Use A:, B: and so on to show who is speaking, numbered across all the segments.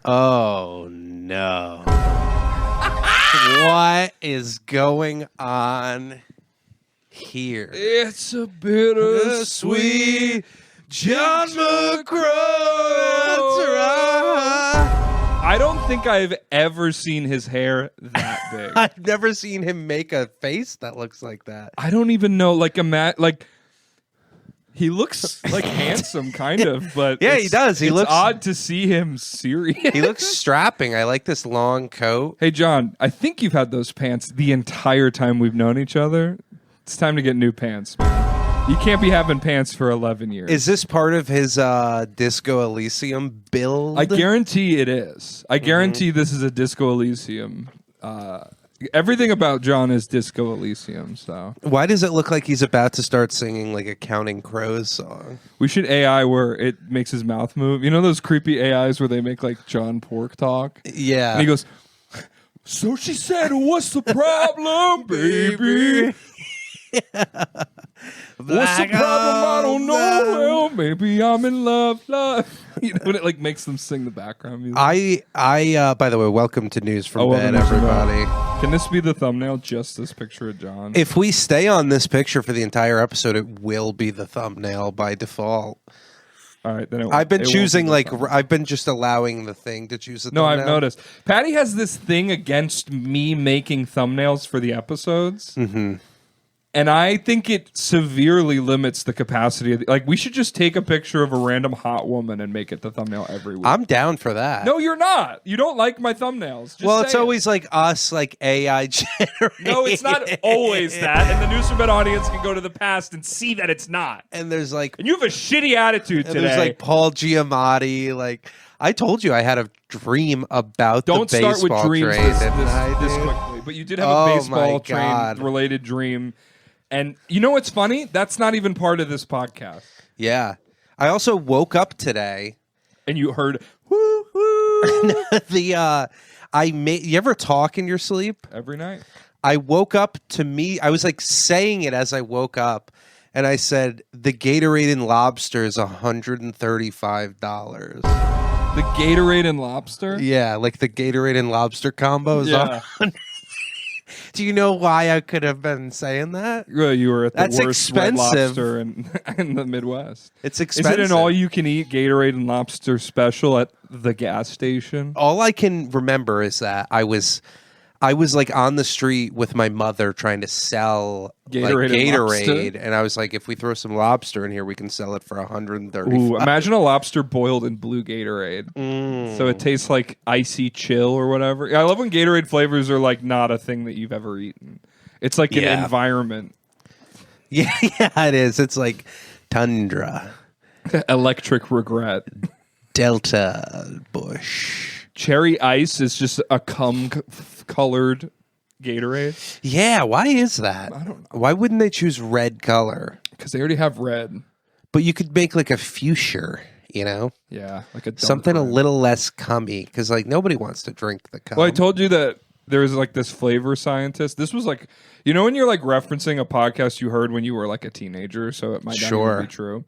A: Oh, no. What is going on here?
B: It's a bittersweet John McCrow. I don't think I've ever seen his hair that big.
A: I've never seen him make a face that looks like that.
B: I don't even know, he looks like handsome, kind of, but
A: Yeah, he does. He
B: it's
A: looks
B: odd to see him serious.
A: He looks strapping. I like this long coat.
B: Hey, John, I think you've had those pants the entire time we've known each other. It's time to get new pants, man. You can't be having pants for 11 years.
A: Is this part of his Disco Elysium build?
B: I guarantee it is. I guarantee this is a Disco Elysium. Everything about John is Disco Elysium, so.
A: Why does it look like he's about to start singing like a Counting Crows song?
B: We should AI where it makes his mouth move. You know those creepy AIs where they make like John Pork talk?
A: Yeah.
B: And he goes, so she said, what's the problem, baby? What's the problem? I don't know. Well, maybe I'm in love. You know when it like makes them sing the background music.
A: I by the way, welcome to News from Bed, everybody.
B: Can this be the thumbnail? Just this picture of John.
A: If we stay on this picture for the entire episode, it will be the thumbnail by default.
B: All right, then
A: I've been choosing I've been just allowing the thing to choose a thumbnail.
B: No, I've noticed. Patty has this thing against me making thumbnails for the episodes. Mm-hmm. And I think it severely limits the capacity of we should just take a picture of a random hot woman and make it the thumbnail every week.
A: I'm down for that.
B: No, you're not. You don't like my thumbnails.
A: Well, it's always like us, like AI generated.
B: No, it's not always that. And the News from Bed audience can go to the past and see that it's not.
A: And there's like...
B: And you have a shitty attitude today.
A: There's like Paul Giamatti. Like, I told you I had a dream about
B: Don't
A: the baseball
B: start with dreams
A: train,
B: this quickly. But you did have a baseball train related dream. And you know what's funny? That's not even part of this podcast.
A: Yeah. I also woke up today.
B: And you heard, woo, woo.
A: You ever talk in your sleep?
B: Every night.
A: I woke up I was like saying it as I woke up. And I said, the Gatorade and lobster is $135.
B: The Gatorade and lobster?
A: Yeah, like the Gatorade and lobster combo is Do you know why I could have been saying that?
B: Well, you were at the
A: That's
B: worst Red
A: expensive.
B: Lobster in the Midwest.
A: It's expensive.
B: Is it an all-you-can-eat Gatorade and lobster special at the gas station?
A: All I can remember is that I was like on the street with my mother trying to sell Gatorade, and I was like, if we throw some lobster in here, we can sell it for $135.
B: Ooh, imagine a lobster boiled in blue Gatorade. So it tastes like icy chill or whatever. I love when Gatorade flavors are like not a thing that you've ever eaten. It's like an environment.
A: Yeah, it is. It's like tundra.
B: Electric regret.
A: Delta Bush.
B: Cherry ice is just a colored Gatorade.
A: Yeah, why is that?
B: I don't know.
A: Why wouldn't they choose red color?
B: Because they already have red.
A: But you could make like a fuchsia, you know?
B: Yeah, like a
A: something
B: red.
A: A little less cummy, because like nobody wants to drink the cum.
B: Well, I told you that there was like this flavor scientist. This was like, you know, when you're like referencing a podcast you heard when you were like a teenager, so it might not even be true.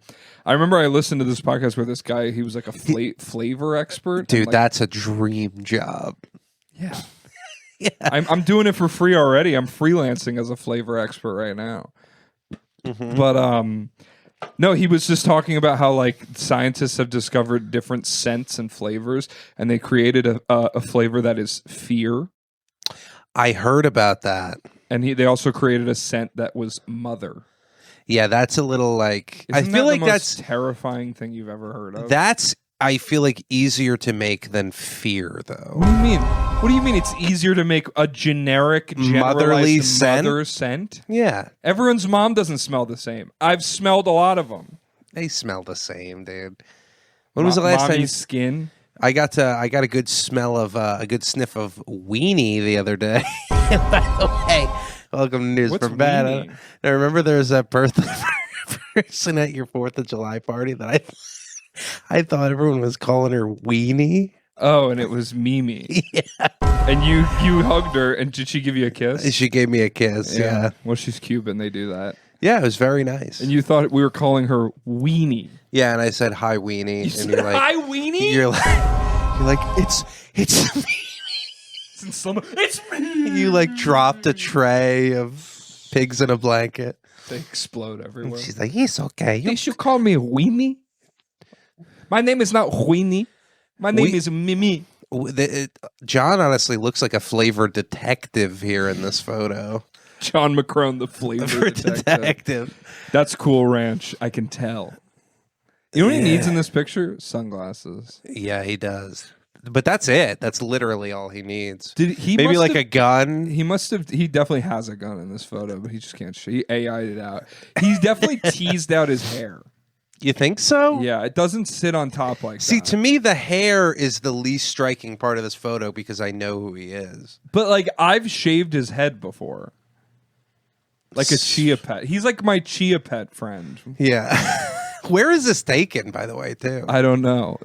B: I remember I listened to this podcast where this guy, he was like a flavor expert.
A: Dude,
B: like,
A: that's a dream job.
B: Yeah. Yeah. I'm doing it for free already. I'm freelancing as a flavor expert right now. Mm-hmm. But no, he was just talking about how like scientists have discovered different scents and flavors, and they created a flavor that is fear.
A: I heard about that.
B: And they also created a scent that was mother.
A: Yeah, that's a little like...
B: Isn't I feel like that's the most terrifying thing you've ever heard of.
A: That's, I feel like, easier to make than fear, though.
B: What do you mean? What do you mean it's easier to make a generic,
A: motherly
B: mother scent?
A: Yeah.
B: Everyone's mom doesn't smell the same. I've smelled a lot of them.
A: They smell the same, dude. When was the last time...
B: Mommy's skin?
A: I got a good smell of a good sniff of weenie the other day. By the way, welcome to News from Bed. I remember there was that birthday person at your 4th of July party that I thought everyone was calling her Weenie.
B: Oh, and it was Mimi.
A: Yeah.
B: And you hugged her, and did she give you a kiss?
A: She gave me a kiss. Yeah.
B: Well, she's Cuban. They do that.
A: Yeah, it was very nice.
B: And you thought we were calling her Weenie.
A: Yeah, and I said, hi, Weenie.
B: You
A: and
B: said,
A: you're like,
B: hi, Weenie?
A: You're like, You're like, it's me.
B: It's me.
A: You like dropped a tray of pigs in a blanket.
B: They explode everywhere.
A: She's like, it's okay.
B: They should call me Weenie. My name is not Weenie. My name is Mimi.
A: John honestly looks like a flavor detective here in this photo.
B: John McCrone, the flavor detective. That's Cool Ranch. I can tell. You know what he needs in this picture? Sunglasses.
A: Yeah, he does. But that's it. That's literally all he needs.
B: Maybe
A: like a gun?
B: He must have. He definitely has a gun in this photo, but he just can't show. He AI'd it out. He's definitely teased out his hair.
A: You think so?
B: Yeah, it doesn't sit on top like that.
A: See, to me, the hair is the least striking part of this photo because I know who he is.
B: But like, I've shaved his head before. Like a chia pet. He's like my chia pet friend.
A: Yeah. Where is this taken, by the way, too?
B: I don't know.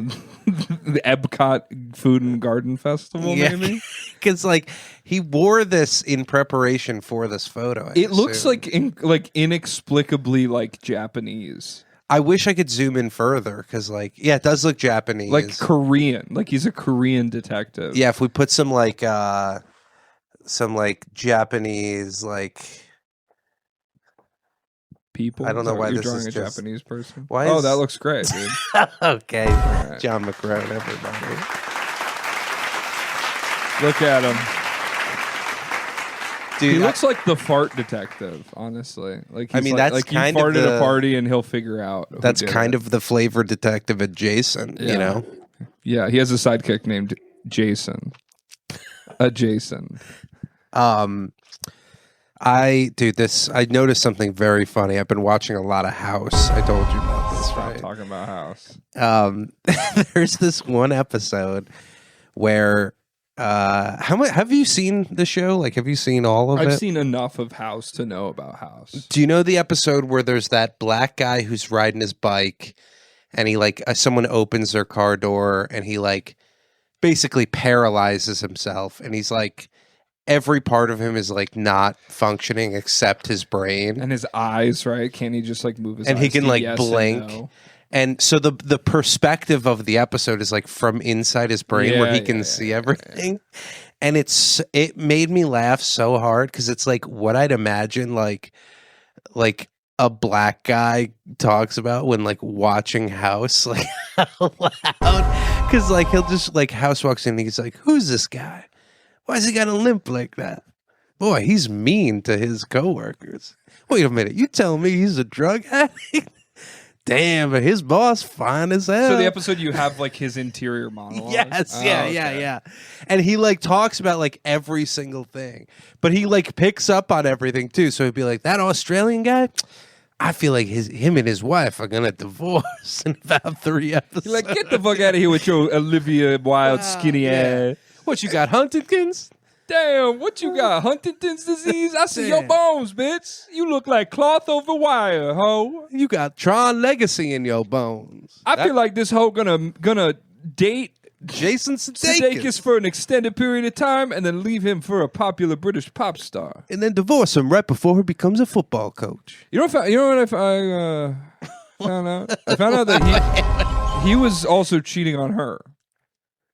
B: The Epcot Food and Garden Festival, maybe?
A: Because, like, he wore this in preparation for this photo.
B: It looks like inexplicably, like, Japanese.
A: I wish I could zoom in further, because, like, yeah, it does look Japanese.
B: Like Korean. Like, he's a Korean detective.
A: Yeah, if we put some Japanese, like...
B: people.
A: I don't know why
B: you're
A: this
B: drawing
A: is
B: a
A: just...
B: Japanese person.
A: Why
B: that looks great, dude.
A: Okay,
B: right.
A: John McCrone, everybody.
B: Look at him,
A: dude.
B: He looks like the fart detective, honestly. Like he's
A: that's
B: like
A: kind
B: he
A: of
B: farted at a party and he'll figure out.
A: That's kind of the flavor detective adjacent, you know.
B: Yeah, he has a sidekick named Jason. Jason.
A: I noticed something very funny. I've been watching a lot of House. I told you about this,
B: Stop
A: right?
B: talking about House.
A: There's this one episode where have you seen the show? Like, have you seen all of it?
B: I've seen enough of House to know about House.
A: Do you know the episode where there's that black guy who's riding his bike and he someone opens their car door and he like basically paralyzes himself and he's like every part of him is like not functioning except his brain
B: and his eyes, right? Can't he just like move his eyes?
A: And he can like
B: yes
A: blink.
B: No?
A: And so the perspective of the episode is like from inside his brain where he can see everything. And it made me laugh so hard because it's like what I'd imagine like a black guy talks about when like watching House like out loud. Because like he'll just like House walks in and he's like, who's this guy? Why's he got a limp like that? Boy, he's mean to his coworkers. Wait a minute, you tell me he's a drug addict? Damn, but his boss fine as hell.
B: So the episode you have like his interior monologue.
A: Yes, yeah. And he like talks about like every single thing, but he like picks up on everything too. So he'd be like, that Australian guy, I feel like him and his wife are gonna divorce in about 3 episodes.
B: You're like, get the fuck out of here with your Olivia Wilde skinny ass.
A: What you got, Huntington's?
B: Damn, what you got? Huntington's disease? I see your bones, bitch. You look like cloth over wire, ho.
A: You got Tron Legacy in your bones.
B: I feel like this hoe gonna date
A: Jason Sudeikis
B: for an extended period of time and then leave him for a popular British pop star.
A: And then divorce him right before he becomes a football coach.
B: You know what I found out? I found out that he was also cheating on her.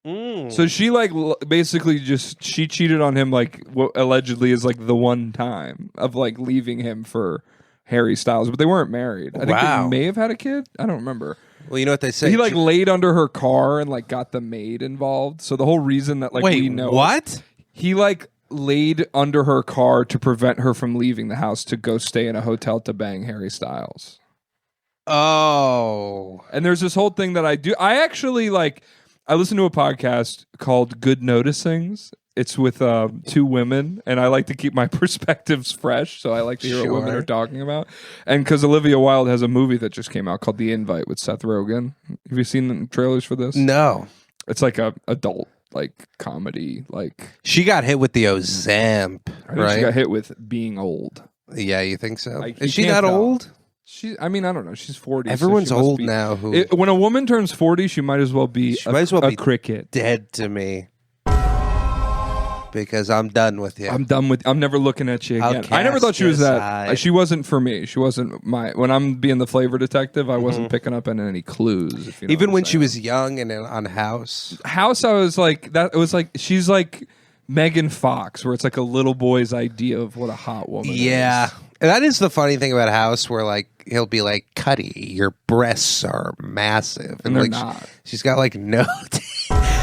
B: So she like basically she cheated on him like what allegedly is like the one time of like leaving him for Harry Styles, but they weren't married. I think they may have had a kid. I don't remember.
A: Well, you know what they say.
B: He like laid under her car and like got the maid involved. So the whole reason that like we know
A: what
B: he like laid under her car to prevent her from leaving the house to go stay in a hotel to bang Harry Styles.
A: Oh,
B: and there's this whole thing that I do. I actually like. I listen to a podcast called Good Noticings. It's with 2 women, and I like to keep my perspectives fresh, so I like to hear what women are talking about. And because Olivia Wilde has a movie that just came out called The Invite with Seth Rogen. Have you seen the trailers for this?
A: No.
B: It's like a adult like comedy. Like
A: she got hit with the Ozemp, right?
B: She got hit with being old.
A: Yeah, you think so?
B: Like,
A: is she that old?
B: I mean, I don't know. She's 40.
A: Everyone's
B: so
A: old now.
B: When a woman turns 40, she might as well be a cricket.
A: Dead to me. because I'm done with you.
B: I'm never looking at you again.
A: I'll
B: I never thought she was
A: aside.
B: that. She wasn't for me. She wasn't my. When I'm being the flavor detective, I wasn't picking up on any clues. If you know
A: Even
B: what I'm
A: when she
B: saying.
A: was young and on House.
B: House, I was like that. It was like she's like Megan Fox, where it's like a little boy's idea of what a hot woman
A: Yeah.
B: is.
A: And that is the funny thing about House, where like he'll be like, Cuddy, your breasts are massive.
B: And they're
A: like
B: not.
A: She's got like no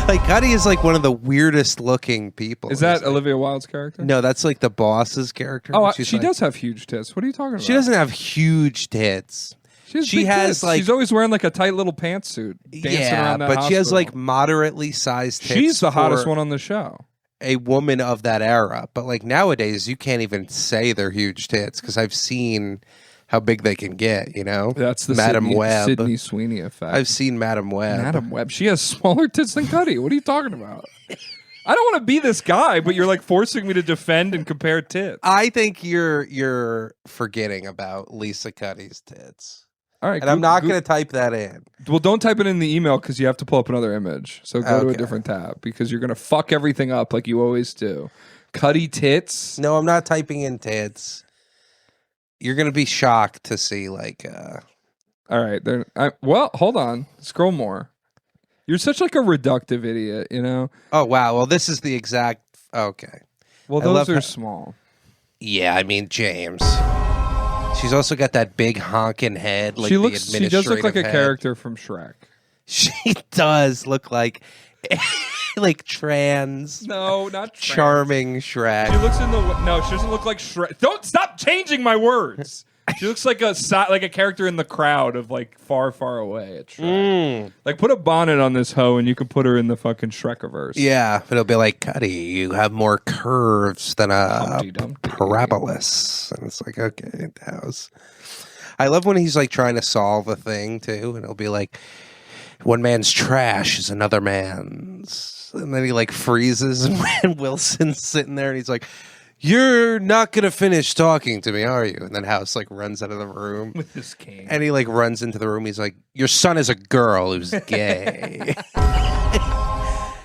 A: like Cuddy is like one of the weirdest looking people.
B: Is that
A: He's like-
B: Olivia Wilde's character?
A: No, that's like the boss's character.
B: Oh,
A: She's
B: she
A: like-
B: does have huge tits. What are you talking about?
A: She doesn't have huge tits. She
B: big
A: has,
B: tits.
A: like-
B: she's always wearing like a tight little pantsuit. Dancing
A: Yeah,
B: around that
A: but she has like
B: hospital.
A: moderately sized tits.
B: She's the hottest
A: for
B: one on the show.
A: a woman of that era. But like nowadays, you can't even say they're huge tits because I've seen how big they can get. You know,
B: That's the
A: Madam Web.
B: Sydney Sweeney effect.
A: I've seen Madam Web.
B: Madam Web. She has smaller tits than Cuddy. What are you talking about? I don't want to be this guy, but you're like forcing me to defend and compare tits.
A: I think you're forgetting about Lisa Cuddy's tits.
B: All right,
A: And I'm not going to type that in.
B: Well, don't type it in the email because you have to pull up another image. So go to a
A: Okay.
B: different tab because you're gonna fuck everything up like you always do. Cuddy tits.
A: No, I'm not typing in tits. You're going to be shocked to see like
B: All right, well, hold on. Scroll more. You're such like a reductive idiot, you know.
A: oh wow, well this is the exact okay.
B: Well,
A: I
B: those
A: love
B: are
A: how-
B: small.
A: Yeah, I mean James. She's also got that big honking head. Like
B: she
A: the
B: She does look like a
A: administrative head.
B: character from Shrek.
A: She does look like like trans,
B: No, not Shrek.
A: charming
B: She
A: Shrek.
B: looks in the no. She doesn't look like Shrek. Don't stop changing my words. She looks like a character in the crowd of like far, far away at Shrek.
A: Mm.
B: Like put a bonnet on this hoe and you can put her in the fucking Shrekiverse.
A: Yeah, but it'll be like Cuddy. You have more curves than a
B: Humpty Dumpty.
A: parabolas, and it's like okay, house. I love when he's like trying to solve a thing too, and it'll be like one man's trash is another man's, and then he like freezes, and Wilson's sitting there, and he's like, "You're not gonna finish talking to me, are you?" And then House like runs out of the room,
B: With this cane.
A: and he like runs into the room. He's like, "Your son is a girl who's gay."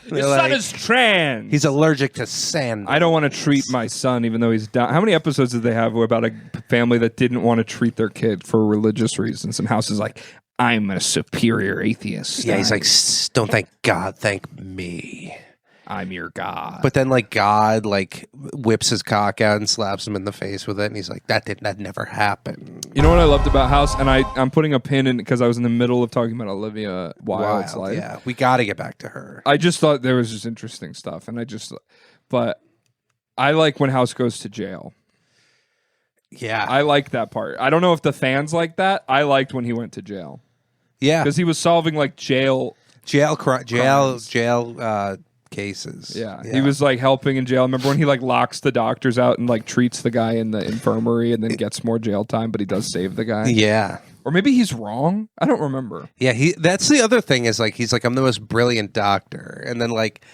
B: Your
A: They're
B: son
A: like,
B: is trans.
A: He's allergic to sand.
B: I don't want to treat my son, even though he's down. How many episodes did they have about a family that didn't want to treat their kid for religious reasons? And House is like, I'm a superior atheist.
A: Yeah, he's like, Don't thank God, thank me."
B: I'm your god.
A: But then, like, God, like, whips his cock out and slaps him in the face with it, and he's like, that never happened.
B: You know what I loved about House, and I'm putting a pin in because I was in the middle of talking about Olivia Wilde's life.
A: Yeah, we got to get back to her.
B: I just thought there was just interesting stuff, but I like when House goes to jail.
A: Yeah,
B: I like that part. I don't know if the fans like that. I liked when he went to jail
A: yeah,
B: because he was solving like jail.
A: jail
B: crimes.
A: cases.
B: Yeah, he was like helping in jail. Remember when he like locks the doctors out and like treats the guy in the infirmary and then gets more jail time, but he does save the guy.
A: Yeah.
B: Or maybe he's wrong. I don't remember.
A: Yeah, that's the other thing is like he's like, I'm the most brilliant doctor, and then like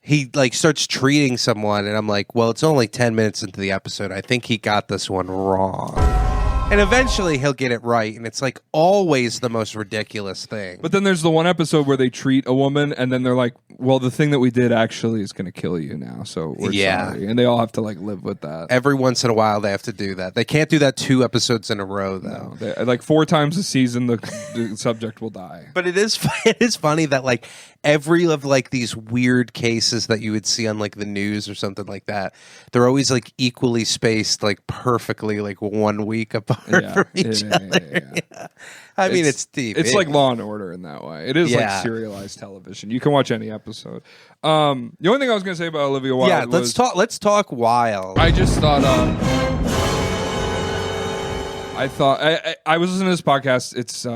A: he like starts treating someone, and I'm like, well, it's only 10 minutes into the episode. I think he got this one wrong, and eventually he'll get it right. And it's like always the most ridiculous thing.
B: But then there's the one episode where they treat a woman and then they're like, well, the thing that we did actually is going to kill you now. So we're sorry. And they all have to like live with that.
A: Every once in a while they have to do that. They can't do that 2 episodes in a row though.
B: Like 4 times a season, the subject will die.
A: But it is funny that like every of like these weird cases that you would see on like the news or something like that, they're always like equally spaced, like perfectly like 1 week apart from each other. Yeah. I mean, it's deep.
B: It's like Law and Order in that way. It is
A: Yeah.
B: like serialized television. You can watch any episode. The only thing I was going to say about Olivia Wilde
A: yeah.
B: was
A: Let's talk Wild.
B: I just thought. I thought I was listening to this podcast. It's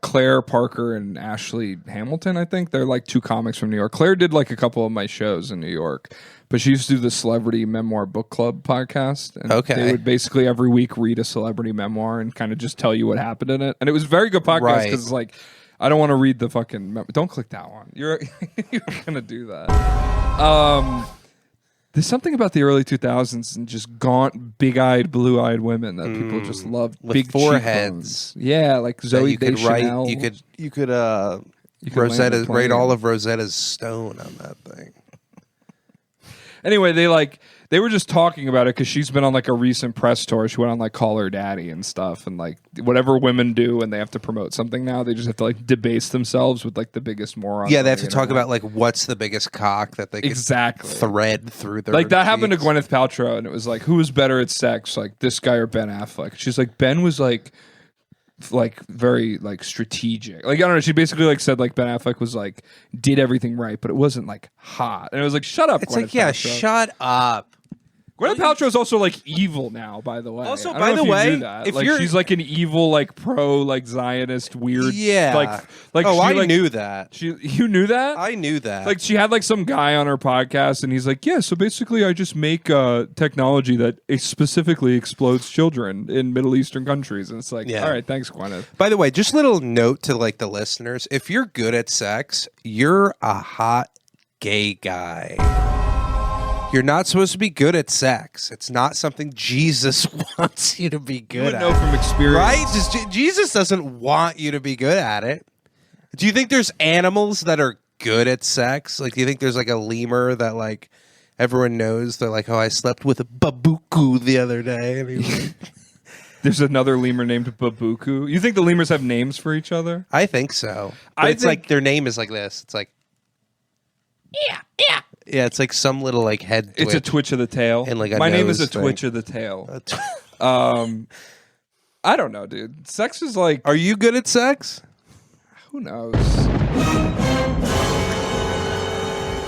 B: Claire Parker and Ashley Hamilton. I think they're like 2 comics from New York. Claire did like a couple of my shows in New York, but she used to do the Celebrity Memoir Book Club podcast. And
A: Okay.
B: they would basically every week read a celebrity memoir and kind of just tell you what happened in it. And it was a very good podcast
A: Right.
B: because it's like, I don't want to read the fucking. Don't click that one. You're gonna do that. There's something about the early 2000s and just gaunt, big-eyed, blue-eyed women that people just loved.
A: With
B: big
A: foreheads.
B: cheekbones. Yeah, like
A: that
B: Zoe
A: you could write.
B: Deschanel.
A: You could
B: You could land
A: Rosetta
B: a
A: write all
B: plane.
A: of Rosetta's Stone on that thing.
B: Anyway, they were just talking about it because she's been on like a recent press tour. She went on like Call Her Daddy and stuff, and like whatever women do when they have to promote something now, they just have to like debase themselves with like the biggest morons.
A: Yeah, they have to talk about like what's the biggest cock that they can thread through their
B: like that
A: cheeks.
B: happened to Gwyneth Paltrow, and it was like, who was better at sex, like this guy or Ben Affleck? She's like, Ben was like very like strategic. Like I don't know. She basically like said like Ben Affleck was like did everything right, but it wasn't like hot. And it was like, shut up.
A: It's
B: Gwyneth
A: like, yeah,
B: Paltrow.
A: shut up.
B: Gwyneth Paltrow is also like evil now, by the way.
A: Also,
B: I don't
A: by
B: know
A: the
B: if you
A: way,
B: knew that.
A: if
B: like
A: you're-
B: she's like an evil, like pro, like Zionist, weird.
A: Yeah.
B: Like
A: oh,
B: she,
A: I
B: like,
A: knew that.
B: You knew that?
A: I knew that.
B: Like she had like some guy on her podcast, and he's like, "Yeah, so basically, I just make technology that specifically explodes children in Middle Eastern countries." And it's like,
A: Yeah.
B: all right, thanks, Gwyneth.
A: By the way, just a little note to like the listeners: if you're good at sex, you're a hot gay guy. You're not supposed to be good at sex. It's not something Jesus wants you to be
B: You
A: good
B: would
A: at.
B: know from experience,
A: Right? Jesus doesn't want you to be good at it. Do you think there's animals that are good at sex? Like, do you think there's like a lemur that like everyone knows? They're like, oh, I slept with a babuku the other day. And he's like,
B: There's another lemur named Babuku. You think the lemurs have names for each other?
A: I think so. But it's like their name is like this. It's like, yeah. It's like some little like head.
B: It's a twitch of the tail.
A: And like a
B: my name is
A: nose
B: a
A: thing.
B: twitch of the tail. I don't know, dude. Sex is like,
A: Are you good at sex?
B: who knows?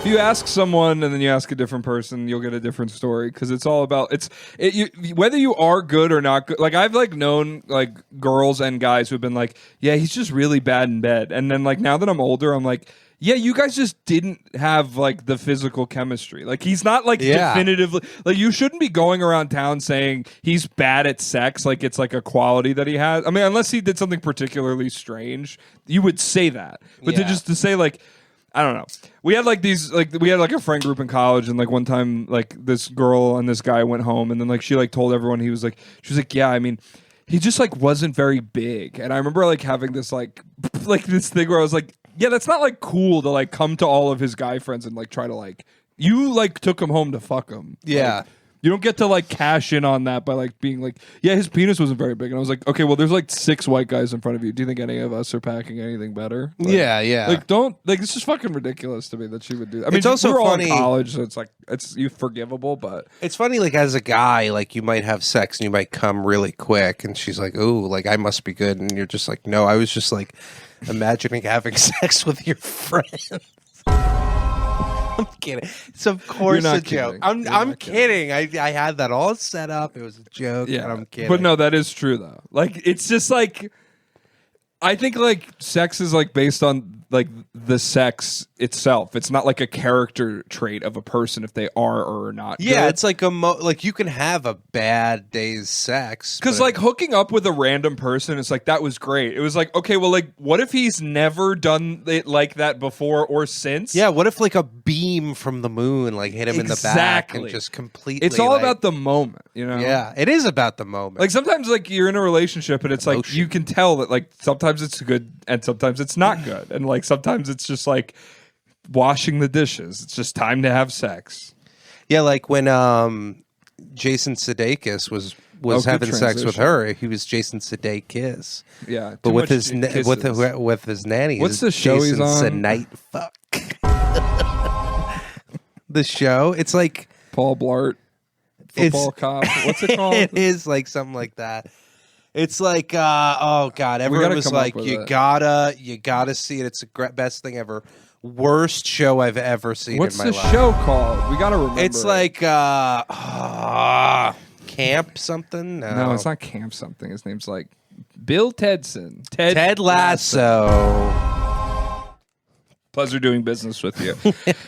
B: If you ask someone and then you ask a different person, you'll get a different story because it's all about whether you are good or not good. Like I've like known like girls and guys who've been like, yeah, he's just really bad in bed, and then like now that I'm older, I'm like, yeah, you guys just didn't have like the physical chemistry. Like he's not like definitively like you shouldn't be going around town saying he's bad at sex like it's like a quality that he has. I mean, unless he did something particularly strange, you would say that. But to say like, I don't know. We had like these we had like a friend group in college, and like one time like this girl and this guy went home, and then like she like told everyone she was like, yeah, I mean, he just like wasn't very big. And I remember like having this like this thing where I was like, yeah, that's not like cool to like come to all of his guy friends and like try to like you like took him home to fuck him.
A: Yeah.
B: Like, you don't get to like cash in on that by like being like, yeah, his penis wasn't very big. And I was like, okay, well, there's like 6 white guys in front of you. Do you think any of us are packing anything better? Like,
A: Yeah.
B: Like, don't like. This is fucking ridiculous to me that she would do that. I mean,
A: It's also
B: we're
A: funny-
B: all in college, so it's like it's forgivable, but
A: It's funny, like as a guy, like you might have sex and you might come really quick, and she's like, "Oh, like I must be good," and you're just like, "No, I was just like imagining having sex with your friends." I'm kidding. It's of course
B: You're not
A: a joke.
B: kidding.
A: I'm kidding. I had that all set up. It was a joke.
B: yeah,
A: and I'm kidding.
B: but no, that is true though. Like, it's just like I think like sex is like based on like the sex itself. It's not like a character trait of a person if they are or are not.
A: Yeah,
B: good.
A: it's like like you can have a bad day's sex
B: Because
A: but-
B: like hooking up with a random person, it's like that was great. It was like, okay, well, like what if he's never done it like that before or since?
A: yeah, what if like a beam from the moon like hit him in the back and
B: Exactly.
A: just completely?
B: It's all
A: like-
B: about the moment, you know?
A: Yeah, it is about the moment.
B: Like sometimes like you're in a relationship and it's like
A: Emotion.
B: you can tell that like sometimes it's good and sometimes it's not good. And like sometimes it's just like washing the dishes. It's just time to have sex.
A: Yeah, like when Jason Sudeikis was
B: good
A: having sex with
B: transition.
A: her, he was Jason Sudeikis,
B: Yeah.
A: but
B: too
A: with
B: much
A: his
B: kisses.
A: with his nanny.
B: What's
A: is
B: the show he's
A: Jason
B: on?
A: Night fuck. The show, it's like
B: Paul Blart, football cop. What's it called?
A: it is like something like that. It's like oh god, everyone
B: gotta
A: was
B: come up
A: like,
B: with
A: you
B: it.
A: gotta see it. It's the best thing ever. Worst show I've ever seen
B: What's
A: in my
B: the
A: life.
B: show called? We gotta remember.
A: It's
B: it.
A: like camp something.
B: No, it's not Camp something. His name's like Bill Tedson.
A: Ted Lasso.
B: Pleasure doing business with you.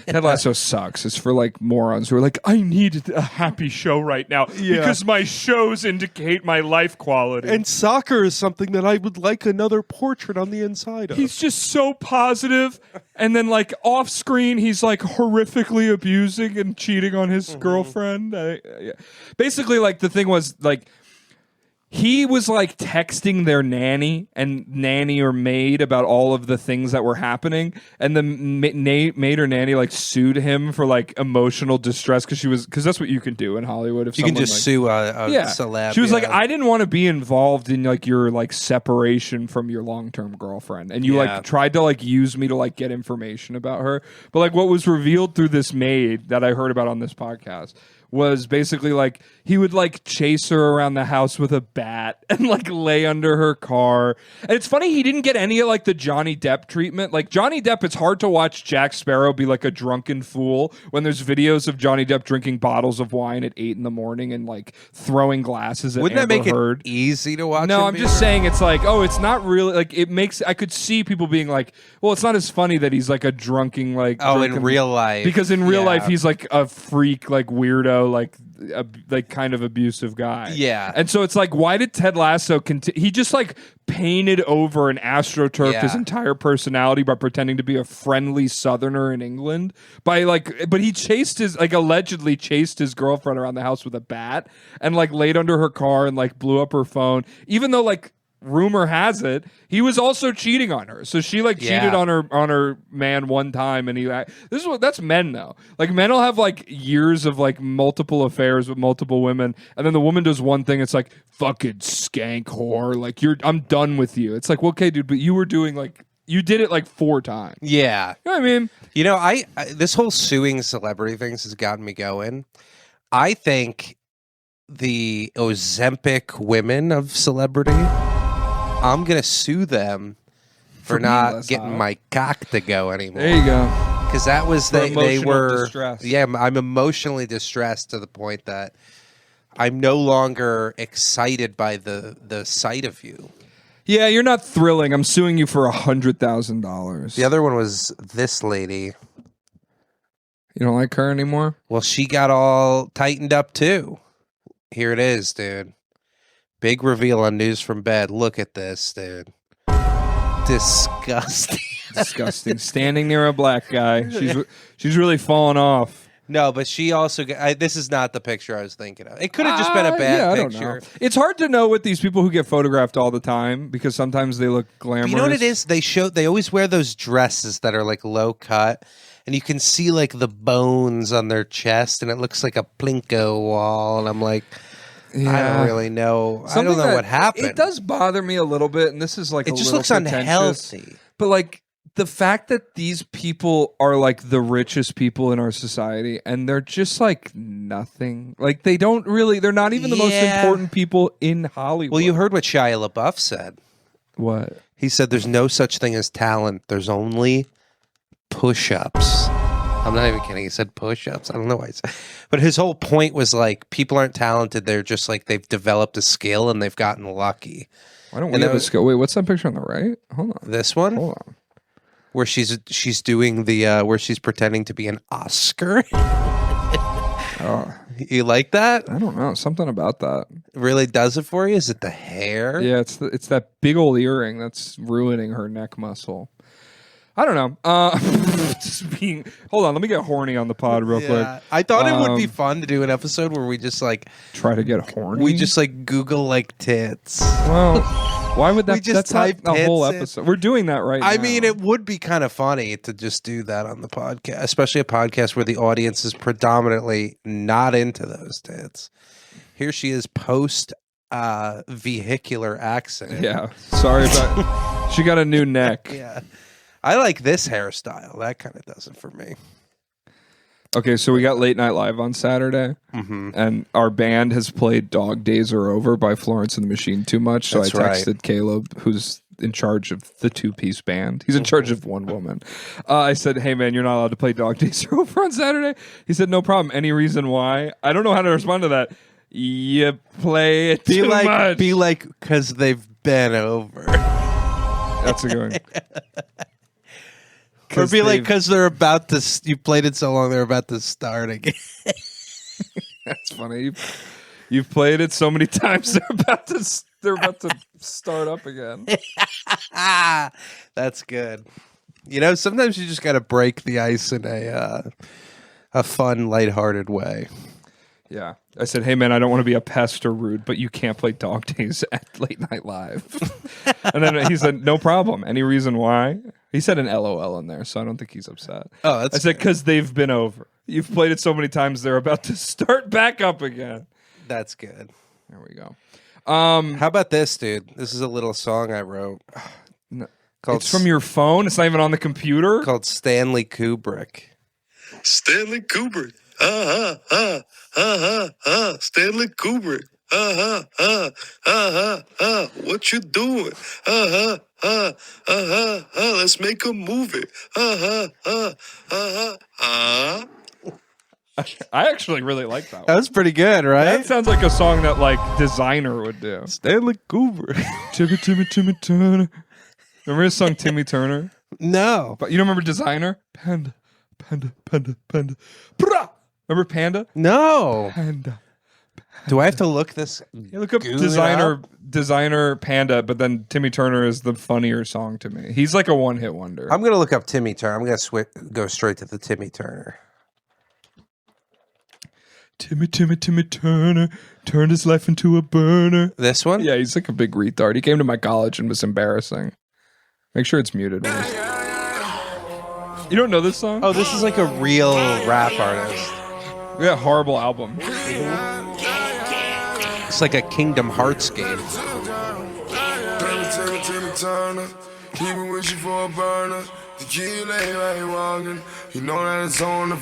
B: Ted Lasso sucks. It's for like morons who are like, I need a happy show right now because my shows indicate my life quality.
A: And soccer is something that I would like another portrait on the inside of.
B: he's just so positive, and then like off screen, he's like horrifically abusing and cheating on his girlfriend. Yeah. Basically, like the thing was like he was like texting their nanny and nanny or maid about all of the things that were happening, and the maid or nanny like sued him for like emotional distress because that's what you can do in Hollywood. If
A: you can just
B: like,
A: sue a celeb.
B: She was like, I didn't want to be involved in like your like separation from your long-term girlfriend, and you like tried to like use me to like get information about her. But like what was revealed through this maid that I heard about on this podcast was basically like he would like chase her around the house with a bat and like lay under her car. And it's funny he didn't get any of like the Johnny Depp treatment. Like Johnny Depp, it's hard to watch Jack Sparrow be like a drunken fool when there's videos of Johnny Depp drinking bottles of wine at 8 a.m. and like throwing glasses at
A: Wouldn't
B: Amber
A: that make
B: Heard.
A: it easy to watch?
B: No, I'm just saying it's like, oh, it's not really like it makes. I could see people being like, well, it's not as funny that he's like a drunken like.
A: Oh, in real life,
B: because in real life he's like a freak, like weirdo, like kind of abusive guy.
A: Yeah.
B: And so it's like, why did Ted Lasso he just like painted over and astroturfed his entire personality by pretending to be a friendly Southerner in England by like, but he allegedly chased his girlfriend around the house with a bat and like laid under her car and like blew up her phone, even though like rumor has it he was also cheating on her. So she like cheated on her man one time, and that's men though. Like men will have like years of like multiple affairs with multiple women, and then the woman does one thing. It's like fucking skank whore. Like I'm done with you. It's like, well, okay, dude, but you were doing like you did it like 4 times.
A: Yeah,
B: you know what I mean.
A: You know, I this whole suing celebrity things has gotten me going. I think the Ozempic women of celebrity, I'm going to sue them for not getting my cock to go anymore.
B: There you go.
A: Because that was, they were,
B: distress.
A: Yeah, I'm emotionally distressed to the point that I'm no longer excited by the sight of you.
B: Yeah, you're not thrilling. I'm suing you for $100,000.
A: The other one was this lady.
B: You don't like her anymore?
A: Well, she got all tightened up too. Here it is, dude. Big reveal on News from Bed. Look at this, dude. Disgusting.
B: Disgusting. Standing near a black guy. She's really fallen off.
A: No, but she also this is not the picture I was thinking of. It could have just been a bad picture.
B: I don't know. It's hard to know with these people who get photographed all the time because sometimes they look glamorous.
A: But you know what it is? They always wear those dresses that are like low cut, and you can see like the bones on their chest, and it looks like a Plinko wall, and I'm like, I don't really know. I don't know what happened.
B: It does bother me a little bit, and this is like
A: it just looks unhealthy.
B: But like the fact that these people are like the richest people in our society, and they're just like nothing. Like they're not even the most important people in Hollywood.
A: Well, you heard what Shia LaBeouf said.
B: What?
A: He said there's no such thing as talent. There's only push-ups. I'm not even kidding. He said push-ups. I don't know why he said. But his whole point was like people aren't talented. They're just like they've developed a skill and they've gotten lucky.
B: Why don't we have a skill? Wait, what's that picture on the right? Hold on.
A: This one?
B: Hold on.
A: Where she's doing the where she's pretending to be an Oscar.
B: Oh,
A: you like that?
B: I don't know. Something about that
A: really does it for you. Is it the hair?
B: Yeah, it's that big old earring that's ruining her neck muscle. I don't know. Hold on, let me get horny on the pod real quick.
A: I thought it would be fun to do an episode where we just like
B: try to get horny.
A: We just like Google like tits.
B: Well, why would that?
A: We just
B: that's
A: type
B: not a whole episode. We're doing that right now.
A: I mean, it would be kind of funny to just do that on the podcast, especially a podcast where the audience is predominantly not into those tits. Here she is post vehicular accident.
B: Yeah, sorry about. She got a new neck.
A: Yeah. I like this hairstyle. That kind of does it for me.
B: Okay, so we got Late Night Live on Saturday, and our band has played Dog Days Are Over by Florence and the Machine too much, so I texted Caleb, who's in charge of the 2-piece band. He's in charge of one woman. I said, hey, man, you're not allowed to play Dog Days Are Over on Saturday? He said, no problem. Any reason why? I don't know how to respond to that. You play it too much.
A: Be like, because they've been over.
B: That's a good one.
A: Or be like, because they're about to, you played it so long, they're about to start again.
B: That's funny. You've played it so many times, they're about to start up again.
A: That's good. You know, sometimes you just got to break the ice in a fun, lighthearted way.
B: Yeah. I said, hey, man, I don't want to be a pest or rude, but you can't play Dog Days at Late Night Live. And then he said, no problem. Any reason why? He said an LOL in there, so I don't think he's upset.
A: Oh, that's
B: I said, because they've been over. You've played it so many times, they're about to start back up again.
A: That's good.
B: There we go.
A: How about this, dude? This is a little song I wrote.
B: It's from your phone? It's not even on the computer?
A: Called Stanley Kubrick.
C: Stanley Kubrick. Stanley Kubrick. What you doing? Let's make a movie.
B: I actually really like that one.
A: That was pretty good, right?
B: That sounds like a song that like Designer would do.
A: Stanley Kubrick.
B: Timmy Turner. Remember his song Timmy Turner?
A: No.
B: But you don't remember Designer? Panda. Brah! Remember Panda?
A: No.
B: Panda.
A: Do I have to look this?
B: You look up
A: Goon
B: Designer Panda, but then Timmy Turner is the funnier song to me. He's like a one-hit wonder.
A: I'm going to look up Timmy Turner. I'm going to go straight to the Timmy Turner.
B: Timmy Turner turned his life into a burner.
A: This one?
B: Yeah, he's like a big retard. He came to my college and was embarrassing. Make sure it's muted. You don't know this song?
A: Oh, this is like a real rap artist.
B: Yeah, horrible album.
A: It's like a Kingdom Hearts game.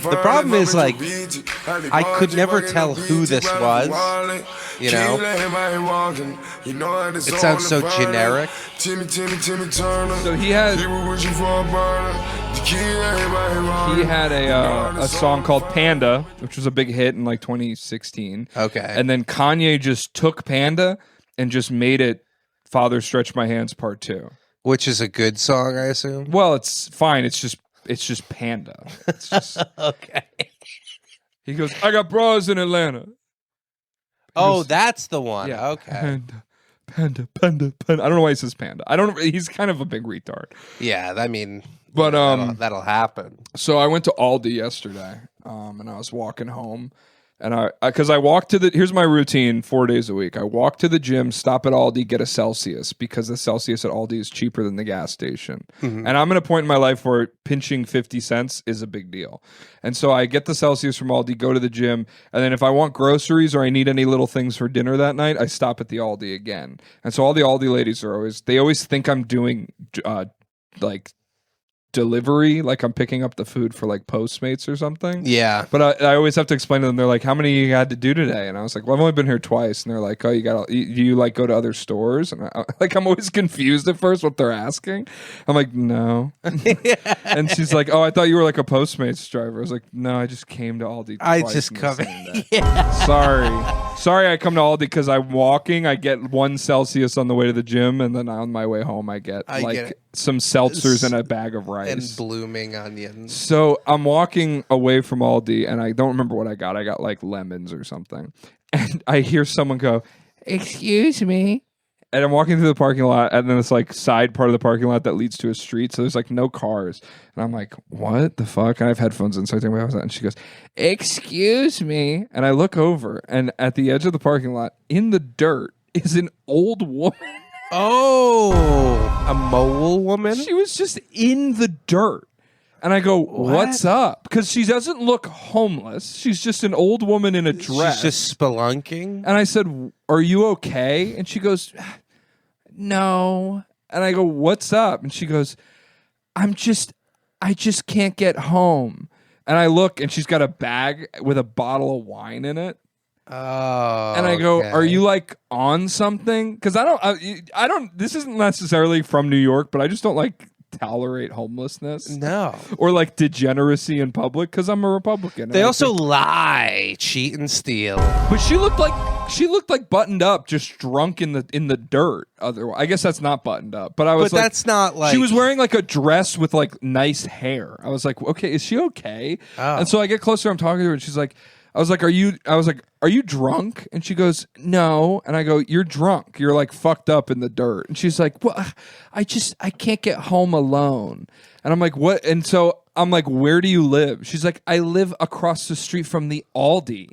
A: The problem is, like, I could never tell who this was. You know? It sounds so generic.
B: So he had a song called Panda, which was a big hit in like 2016.
A: Okay.
B: And then Kanye just took Panda and just made it Father Stretch My Hands Part 2.
A: Which is a good song, I assume?
B: Well, it's fine. It's just Panda. It's just
A: Okay.
B: He goes, I got bras in Atlanta.
A: That's the one.
B: Yeah.
A: Okay.
B: Panda. I don't know why he says Panda. He's kind of a big retard.
A: Yeah, I mean,
B: But
A: that'll happen.
B: So I went to Aldi yesterday, and I was walking home, and because I walked to here's my routine 4 days a week. I walk to the gym, stop at Aldi, get a Celsius, because the Celsius at Aldi is cheaper than the gas station. Mm-hmm. And I'm in a point in my life where pinching 50 cents is a big deal. And so I get the Celsius from Aldi, go to the gym, and then if I want groceries or I need any little things for dinner that night, I stop at the Aldi again. And so all the Aldi ladies they always think I'm doing like delivery, like I'm picking up the food for like Postmates or something.
A: Yeah.
B: But I always have to explain to them. They're like, how many you had to do today? And I was like, well, I've only been here twice. And they're like, oh, do you like go to other stores? And I'm always confused at first what they're asking. I'm like, no. And she's like, oh, I thought you were like a Postmates driver. I was like, no, I just came to Aldi twice.
A: I just come.
B: Yeah. Sorry, I come to Aldi because I'm walking. I get 1 Celsius on the way to the gym, and then on my way home, I get some seltzers and a bag of rice.
A: And blooming onions.
B: So I'm walking away from Aldi, and I don't remember what I got. I got like lemons or something. And I hear someone go, excuse me. And I'm walking through the parking lot, and then it's like side part of the parking lot that leads to a street. So there's like no cars. And I'm like, what the fuck? And I have headphones in, so I think about that. And she goes, excuse me. And I look over, and at the edge of the parking lot, in the dirt, is an old woman.
A: Oh, a mole woman?
B: She was just in the dirt. And I go, what's up? Because she doesn't look homeless. She's just an old woman in a dress.
A: She's just spelunking?
B: And I said, are you okay? And she goes, no. And I go, what's up? And she goes, I just can't get home. And I look, and she's got a bag with a bottle of wine in it.
A: Oh,
B: and I go,
A: okay.
B: are you like on something? Because I don't, this isn't necessarily from New York, but I just don't like tolerate homelessness.
A: No.
B: Or like degeneracy in public, because I'm a Republican.
A: They also lie, cheat, and steal.
B: But she looked like buttoned up, just drunk in the dirt. Otherwise, I guess that's not buttoned up. But I was
A: but that's not like
B: she was wearing like a dress with like nice hair. I was like, okay, is she okay?
A: Oh.
B: And so I get closer, I'm talking to her, and she's like, are you drunk? And she goes, no. And I go, you're drunk. You're like fucked up in the dirt. And she's like, well, I can't get home alone. And I'm like, what? And so I'm like, where do you live? She's like, I live across the street from the Aldi.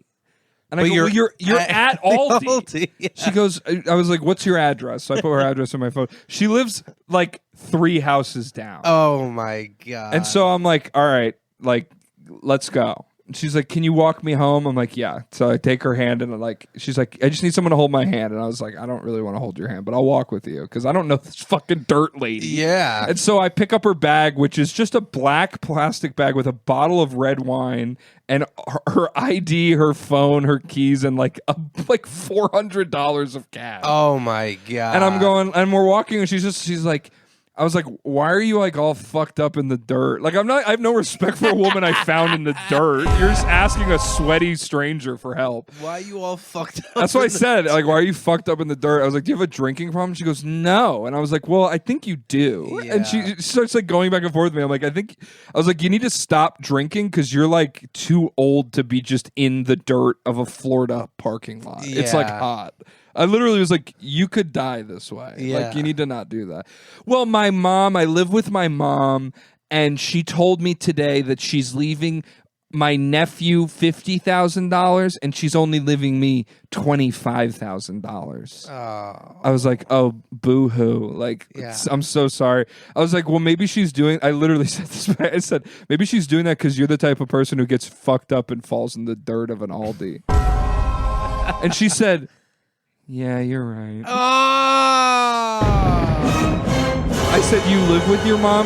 B: And I
A: But
B: go, well, you're at Aldi.
A: Aldi, yeah.
B: She goes, I was like, what's your address? So I put her address on my phone. She lives like 3 houses down.
A: Oh my god!
B: And so I'm like, all right, like, let's go. And she's like, can you walk me home? I'm like, yeah. So I take her hand and she's like, I just need someone to hold my hand. And I was like, I don't really want to hold your hand, but I'll walk with you because I don't know this fucking dirt lady.
A: Yeah.
B: And so I pick up her bag, which is just a black plastic bag with a bottle of red wine and her ID, her phone, her keys, and like $400 of cash.
A: Oh my god!
B: And I'm going, and we're walking, and she's like, I was like, why are you like all fucked up in the dirt? Like, I have no respect for a woman I found in the dirt. You're just asking a sweaty stranger for help.
A: Why are you all fucked up?
B: That's what I said. Like, why are you fucked up in the dirt? I was like, do you have a drinking problem? She goes, no. And I was like, well, I think you do.
A: Yeah.
B: And she starts like going back and forth with me. I'm like, I was like, you need to stop drinking because you're like too old to be just in the dirt of a Florida parking lot. It's like
A: Yeah.
B: hot. I literally was like, you could die this way.
A: Yeah.
B: Like, you need to not do that. Well, I live with my mom, and she told me today that she's leaving my nephew $50,000, and she's only leaving me $25,000.
A: Oh.
B: I was like, oh, boo-hoo. Like,
A: Yeah.
B: I'm so sorry. I was like, well, maybe she's doing, I literally said this, I said, maybe she's doing that because you're the type of person who gets fucked up and falls in the dirt of an Aldi. And she said, yeah, you're right. I said, you live with your mom?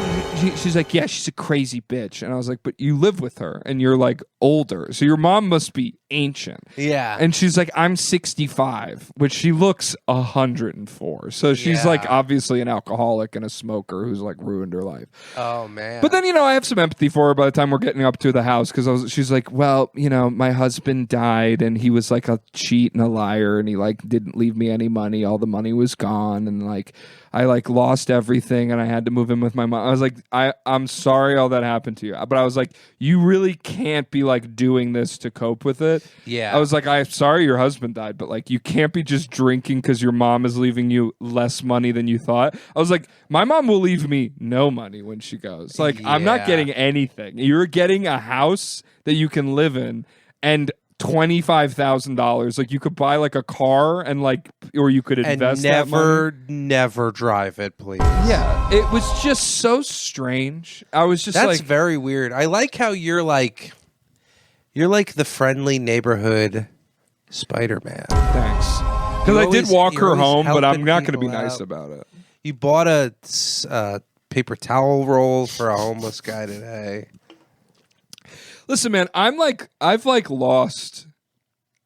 B: She's like, yeah, she's a crazy bitch. And I was like, but you live with her and you're like older. So your mom must be ancient.
A: Yeah.
B: And she's like, I'm 65, which she looks 104. So she's like
A: Yeah.
B: obviously an alcoholic and a smoker who's like ruined her life.
A: Oh man.
B: But then, I have some empathy for her by the time we're getting up to the house because she's like, well, my husband died and he was like a cheat and a liar and he like didn't leave me any money. All the money was gone and like I like lost everything and I had to move in with my mom. I was like, I'm sorry all that happened to you. But I was like, you really can't be like doing this to cope with it.
A: Yeah.
B: I was like, I'm sorry your husband died, but like you can't be just drinking because your mom is leaving you less money than you thought. I was like, my mom will leave me no money when she goes. Like, I'm not
A: Yeah.
B: getting anything. You're getting a house that you can live in and $25,000. Like you could buy like a car and like, or you could
A: and
B: invest that money.
A: never drive it, please.
B: Yeah, it was just so strange. I was just
A: That's
B: like,
A: very weird. I like how you're like the friendly neighborhood Spider-Man.
B: thanks. Because I did walk her home, but I'm not going to be nice about it.
A: You bought a paper towel roll for a homeless guy today.
B: Listen, man, I've lost,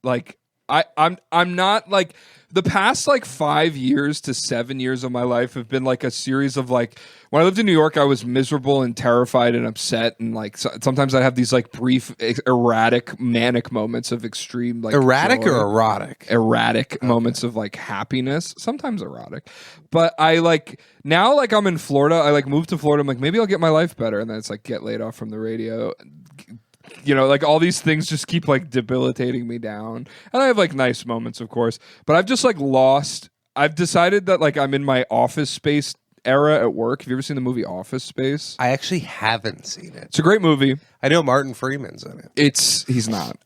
B: I'm not like the past 5 years to 7 years of my life have been like a series of like, when I lived in New York, I was miserable and terrified and upset. And like, sometimes I'd have these like brief, erratic, manic moments of extreme, like
A: Erratic
B: joy.
A: or erotic?
B: Erratic moments of like happiness, sometimes erotic. But I like now, like I'm in Florida, I like moved to Florida. I'm like, maybe I'll get my life better. And then it's like, get laid off from the radio. Like all these things just keep like debilitating me down. And I have like nice moments, of course, but I've just like I've decided that like I'm in my Office Space era at work. Have you ever seen the movie Office Space?
A: I actually haven't seen it.
B: It's a great movie.
A: I know Martin Freeman's in it.
B: He's not.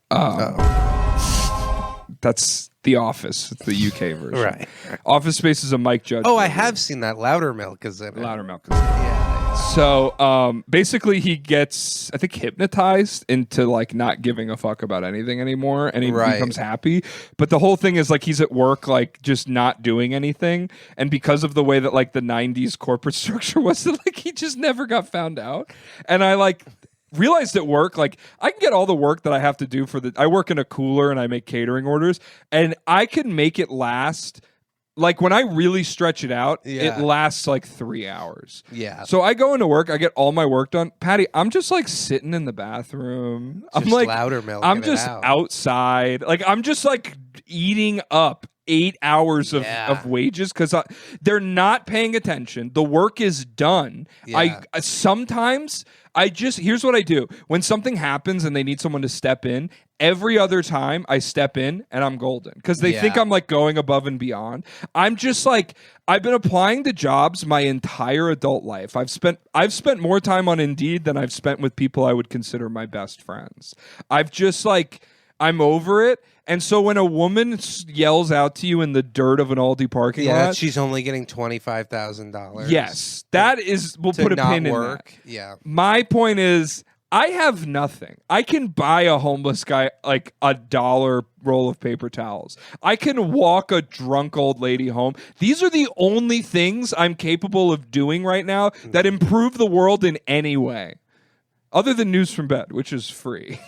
B: That's The Office. It's the UK version.
A: Right.
B: Office Space is a Mike Judge.
A: Oh, I
B: movie.
A: have seen that. Loudermilk is in it.
B: Loudermilk.
A: Yeah.
B: So basically he gets, I think, hypnotized into like not giving a fuck about anything anymore, and he becomes happy. But the whole thing is like he's at work like just not doing anything, and because of the way that like the 90s corporate structure was, that like he just never got found out. And I like realized at work, like I can get all the work that I have to do I work in a cooler and I make catering orders, and I can make it last. Like when I really stretch it out, it lasts like 3 hours.
A: Yeah.
B: So I go into work, I get all my work done. Patty, I'm just like sitting in the bathroom. I'm like
A: Loudermilk.
B: I'm just outside. Like I'm just like eating up 8 hours of wages because they're not paying attention. The work is done.
A: Yeah.
B: Sometimes here's what I do. When something happens and they need someone to step in, every other time I step in and I'm golden because they think I'm like going above and beyond. I'm just like, I've been applying to jobs my entire adult life. I've spent more time on Indeed than I've spent with people I would consider my best friends. I've just like, I'm over it. And so when a woman yells out to you in the dirt of an Aldi parking lot,
A: she's only getting $25,000.
B: yes, that is. We'll put a pin in that.
A: Yeah.
B: My point is, I have nothing. I can buy a homeless guy like $1 roll of paper towels. I can walk a drunk old lady home. These are the only things I'm capable of doing right now that improve the world in any way, other than News from Bed, which is free.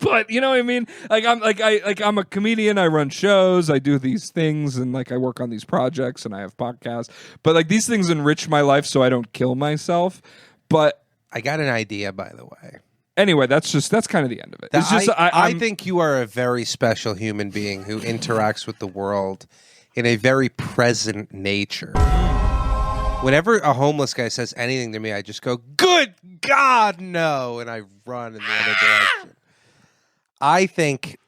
B: But you know what I mean? I'm a comedian. I run shows. I do these things, and like I work on these projects, and I have podcasts. But like these things enrich my life, so I don't kill myself. But
A: I got an idea, by the way.
B: Anyway, that's kind of the end of it. It's just
A: I think you are a very special human being who interacts with the world in a very present nature. Whenever a homeless guy says anything to me, I just go, "Good God, no!" and I run in the other direction. I think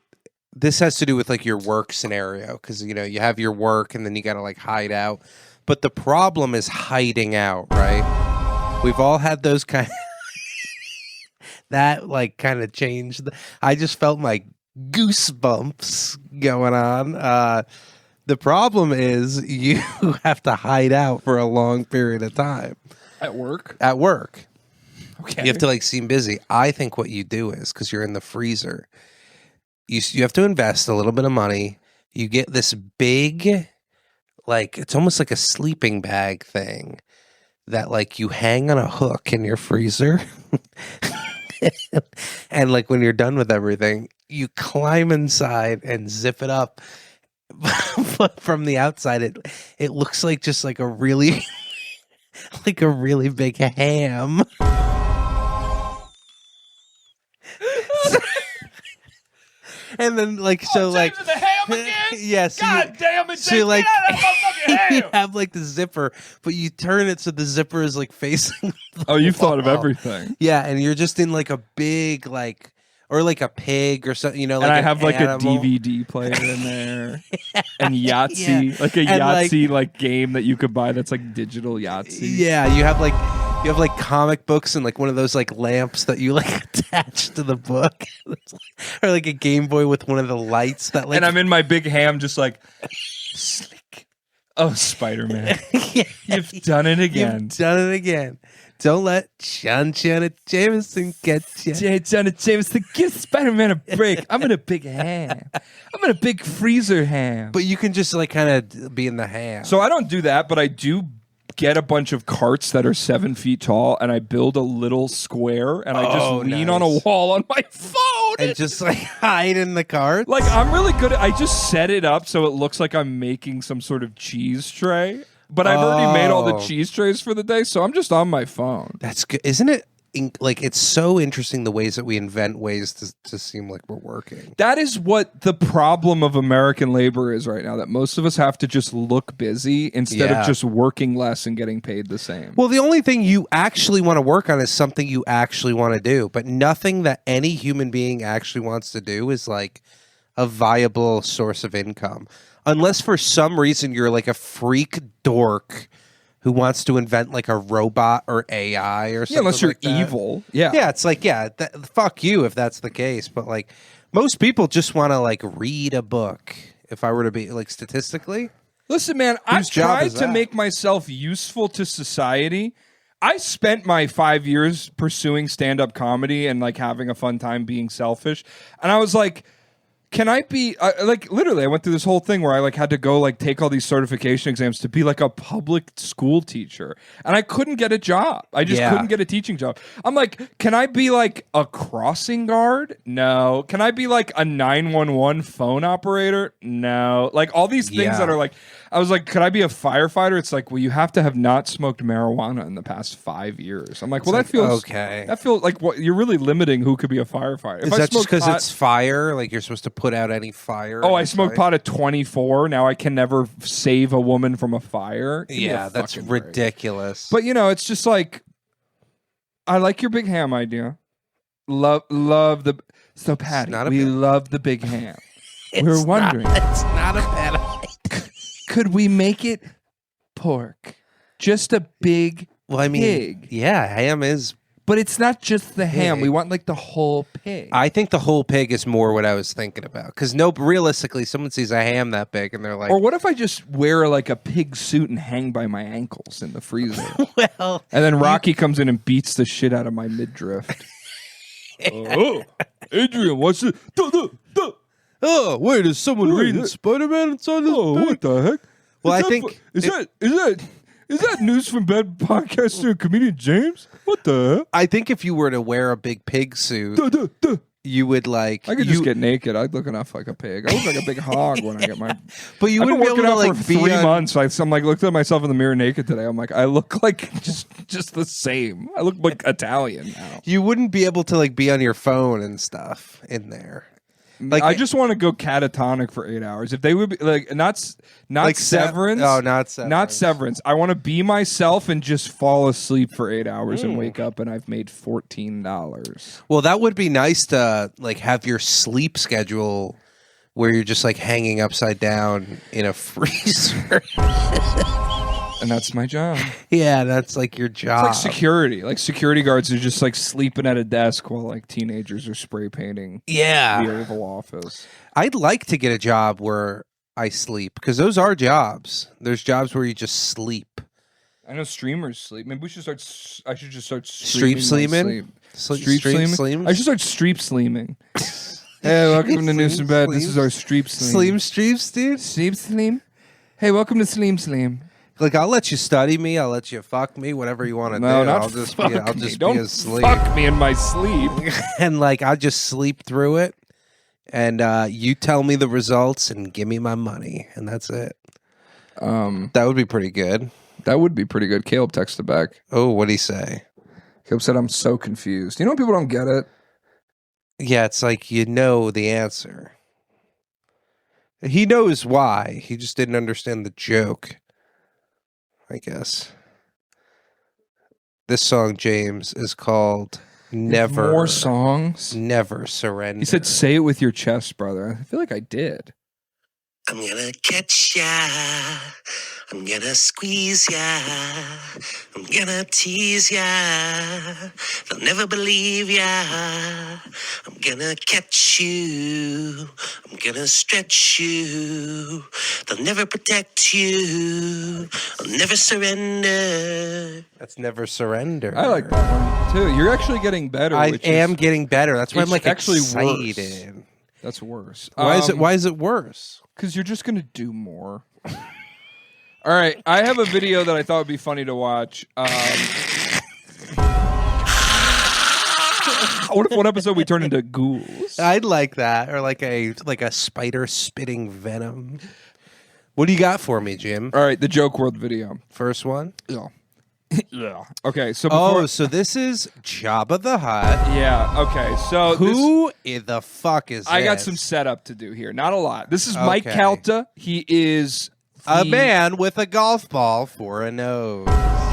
A: this has to do with like your work scenario because you know you have your work and then you got to like hide out. But the problem is hiding out, right? We've all had those kind of that like kind of changed. I just felt my goosebumps going on. The problem is you have to hide out for a long period of time.
B: at work.
A: At work.
B: Okay.
A: You have to like seem busy. I think what you do is because you're in the freezer, you have to invest a little bit of money. You get this big, like it's almost like a sleeping bag thing that like you hang on a hook in your freezer. And like when you're done with everything, you climb inside and zip it up. But from the outside, it looks like just like a really like a really big ham. And then like so like
B: the ham again?
A: yes.
B: God damn it!
A: So like
B: fucking
A: you
B: ham.
A: have like the zipper, but you turn it so the zipper is like facing.
B: Oh, you've thought of
A: wall.
B: everything.
A: Yeah, and you're just in like a big like or like a pig or something, you know. Like
B: And I
A: an
B: have like
A: animal.
B: a DVD player in there, and Yahtzee,
A: Yeah.
B: like a
A: And,
B: Yahtzee like game that you could buy that's like digital Yahtzee.
A: Yeah, you have like comic books and like one of those like lamps that you like attach to the book, or like a Game Boy with one of the lights that like.
B: And I'm in my big ham, just like slick. Oh, Spider-Man,
A: Yeah,
B: you've done it again.
A: You've done it again. Don't let Sean Jameson get you.
B: Jonah Jameson, give Spider-Man a break. I'm in a big ham. I'm in a big freezer ham.
A: But you can just like kind of be in the ham.
B: So I don't do that, but I do get a bunch of carts that are 7 feet tall, and I build a little square, and I just lean on a
A: nice.
B: wall on my phone.
A: and just like hide in the cart.
B: Like I'm really good I just set it up so it looks like I'm making some sort of cheese tray. But I've already made all the
A: Oh.
B: cheese trays for the day, so I'm just on my phone.
A: That's good, isn't it? Like it's so interesting the ways that we invent ways to seem like we're working.
B: That is what the problem of American labor is right now, that most of us have to just look busy instead
A: Yeah.
B: of just working less and getting paid the same.
A: Well, the only thing you actually want to work on is something you actually want to do, but nothing that any human being actually wants to do is like a viable source of income. Unless for some reason you're like a freak dork who wants to invent like a robot or AI or something.
B: Yeah, unless you're
A: like that.
B: evil. Yeah.
A: Yeah, it's like, fuck you if that's the case. But like most people just want to like read a book. If I were to be like statistically.
B: Listen, man, I've
A: Whose job
B: tried
A: is
B: to
A: that?
B: make myself useful to society. I spent my 5 years pursuing stand-up comedy and like having a fun time being selfish. And I was like, can I be like literally I went through this whole thing where I like had to go like take all these certification exams to be like a public school teacher, and I couldn't get a job. I just
A: Yeah.
B: couldn't get a teaching job. I'm like, can I be like a crossing guard? No. Can I be like a 911 phone operator? No. Like all these things
A: Yeah.
B: that are like, I was like, could I be a firefighter? It's like, well, you have to have not smoked marijuana in the past 5 years. I'm like, well,
A: like,
B: that feels
A: okay.
B: That feels like what you're really limiting who could be a firefighter.
A: Is
B: If I
A: that just
B: smoked
A: because
B: pot-
A: it's fire? Like you're supposed to put out any fire?
B: Oh,
A: in
B: I
A: the
B: smoked
A: fire?
B: pot at 24. Now I can never save a woman from a fire. Give me a
A: Yeah, that's
B: fucking break.
A: ridiculous.
B: But you know, it's just like, I like your big ham idea. Love the. So Patty,
A: not a
B: we
A: bad-
B: love the big ham.
A: It's
B: We're
A: not-
B: wondering,
A: it's not a bad idea.
B: could we make it pork? Just a big
A: Well, I mean,
B: pig.
A: yeah, ham is
B: But it's not just the ham. We want like the whole pig.
A: I think the whole pig is more what I was thinking about. Because realistically, someone sees a ham that big and they're like,
B: or what if I just wear like a pig suit and hang by my ankles in the freezer?
A: well,
B: And then Rocky comes in and beats the shit out of my midriff. Oh, Adrian, what's it?
A: oh, wait, is someone reading Spider-Man inside this
B: Oh, what the heck?
A: Well,
B: Is
A: I think
B: is that news from bad podcaster and comedian James? What the heck?
A: I think if you were to wear a big pig suit, you would like.
B: I could just get naked. I'd look enough like a pig. I look like a big hog when I get my.
A: But you
B: I've been
A: wouldn't be
B: working
A: able to
B: out
A: like
B: for
A: be
B: 3
A: on-
B: months. I'm like looked at myself in the mirror naked today. I'm like, I look like just the same. I look like Italian now.
A: You wouldn't be able to like be on your phone and stuff in there. Like
B: I just want to go catatonic for 8 hours. If they would be like not
A: like
B: Severance.
A: not Severance.
B: Not Severance. I want to be myself and just fall asleep for 8 hours and wake up and I've made $14.
A: Well, that would be nice to like have your sleep schedule where you're just like hanging upside down in a freezer.
B: And that's my job.
A: Yeah, that's like your job.
B: It's like security. Like security guards are just like sleeping at a desk while like teenagers are spray painting
A: Yeah.
B: the Oval Office.
A: I'd like to get a job where I sleep because those are jobs. There's jobs where you just sleep.
B: I know streamers sleep. Maybe we should start. I should just start
A: Streep
B: streaming.
A: sleeming? Streep sleeming?
B: I should start streep sleeming. Hey, welcome to News and Bad. This is our streep sleem.
A: Sleem streeps, dude.
B: Sleep sleem. Hey, welcome to Sleem Sleem.
A: Like I'll let you study me, I'll let you fuck me, whatever you want to
B: No,
A: do.
B: not
A: I'll just
B: fuck
A: be, I'll
B: me.
A: just
B: Don't
A: be asleep.
B: fuck me in my sleep.
A: And like I'll just sleep through it, and you tell me the results and give me my money, and that's it. That would be pretty good.
B: That would be pretty good. Caleb texted back.
A: Oh, what'd he say?
B: Caleb said, "I'm so confused." You know, when people don't get it.
A: Yeah, it's like you know the answer. He knows why. He just didn't understand the joke, I guess. This song, James, is called Never.
B: More songs.
A: Never Surrender.
B: He said, "Say it with your chest, brother." I feel like I did.
C: I'm gonna catch ya. I'm gonna squeeze ya. I'm gonna tease ya. They'll never believe ya. I'm gonna catch you. I'm gonna stretch you. They'll never protect you. I'll never surrender.
A: That's Never Surrender.
B: I like that one too. You're actually getting better.
A: I
B: which
A: am
B: is,
A: getting better. That's why I'm
B: it's
A: like
B: actually
A: excited.
B: That's worse.
A: Why is it worse?
B: Because you're just gonna do more. All right, I have a video that I thought would be funny to watch. What if one episode we turn into ghouls?
A: I'd like that, or like a spider spitting venom. What do you got for me, Jim?
B: All right, the Joke World video.
A: First one.
B: Yeah. Yeah. Okay, so before,
A: Oh, so this is Jabba the Hutt.
B: yeah. Okay, so
A: Who the fuck is
B: I got
A: this?
B: some setup to do here. Not a lot. This is Mike
A: Okay.
B: Calta. He is
A: A
B: the-
A: man with a golf ball for a nose.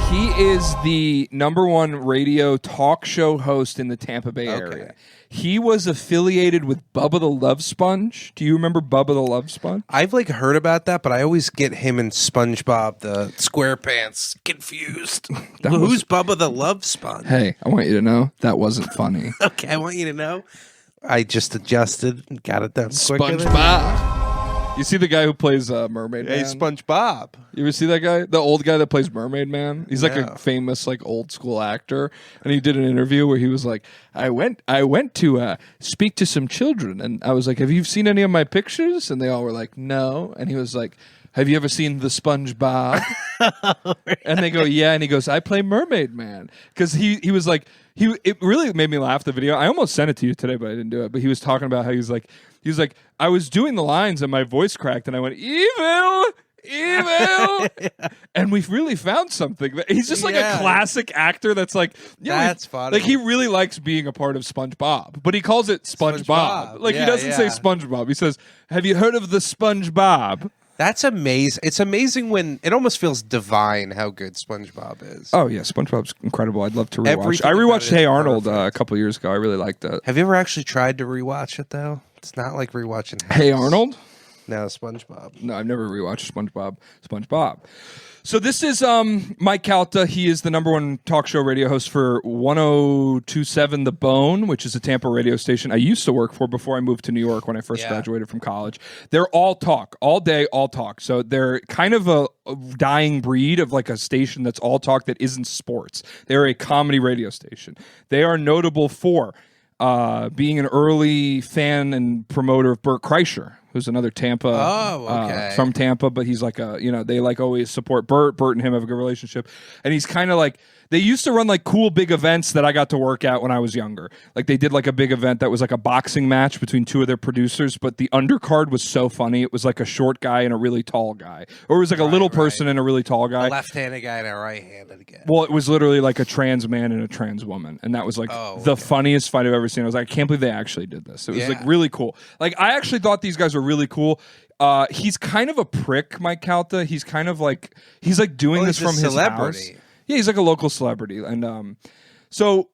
B: He is the #1 radio talk show host in the Tampa Bay area. He was affiliated with Bubba the Love Sponge. Do you remember Bubba the Love Sponge?
A: I've like heard about that, but I always get him and SpongeBob the SquarePants confused. Who's Bubba the Love Sponge?
B: Hey, I want you to know that wasn't funny.
A: Okay, I want you to know. I just adjusted and got it done quicker than-
B: SpongeBob. You see the guy who plays Mermaid Man?
A: Hey, SpongeBob.
B: You ever see that guy? The old guy that plays Mermaid Man? He's like
A: No.
B: a famous like old school actor. And he did an interview where he was like, I went to speak to some children and I was like, have you seen any of my pictures? And they all were like, no. And he was like, have you ever seen the SpongeBob? And they go, yeah. And he goes, I play Mermaid Man. Because he was like, it really made me laugh, the video. I almost sent it to you today, but I didn't do it. But he was talking about how he was like, I was doing the lines and my voice cracked and I went, evil. And we've really found something. He's just like a classic actor that's like, you know,
A: That's funny.
B: Like he really likes being a part of SpongeBob, but he calls it SpongeBob.
A: SpongeBob.
B: Like he
A: Yeah,
B: doesn't say
A: yeah.
B: SpongeBob. He says, have you heard of the SpongeBob?
A: That's amazing. It's amazing when it almost feels divine how good SpongeBob is.
B: Oh yeah, SpongeBob's incredible. I'd love to rewatch.
A: Everything
B: I
A: about
B: rewatched
A: it
B: Hey
A: is
B: Arnold a
A: perfect.
B: couple years ago. I really liked it.
A: Have you ever actually tried to rewatch it though? It's not like rewatching.
B: Hey
A: House.
B: Arnold?
A: No, SpongeBob.
B: No, I've never rewatched SpongeBob. So this is Mike Calta. He is the #1 talk show radio host for 102.7 The Bone, which is a Tampa radio station I used to work for before I moved to New York when I first graduated from college. They're all talk, all day, all talk. So they're kind of a dying breed of like a station that's all talk that isn't sports. They're a comedy radio station. They are notable for being an early fan and promoter of Bert Kreischer, who's another Tampa, from Tampa, but he's like they like always support Bert. Bert and him have a good relationship. And he's kind of like, they used to run like cool big events that I got to work at when I was younger. Like they did like a big event that was like a boxing match between two of their producers, but the undercard was so funny. It was like a short guy and a really tall guy. Or it was like a little person and a really tall guy.
A: A left-handed guy and a right-handed guy.
B: Well, it was literally like a trans man and a trans woman. And that was like the funniest fight I've ever seen. I was like, I can't believe they actually did this. It was like really cool. Like I actually thought these guys were really cool. He's kind of a prick, Mike Calta. He's kind of like, he's like doing this from his house. Yeah, he's like a local celebrity. And so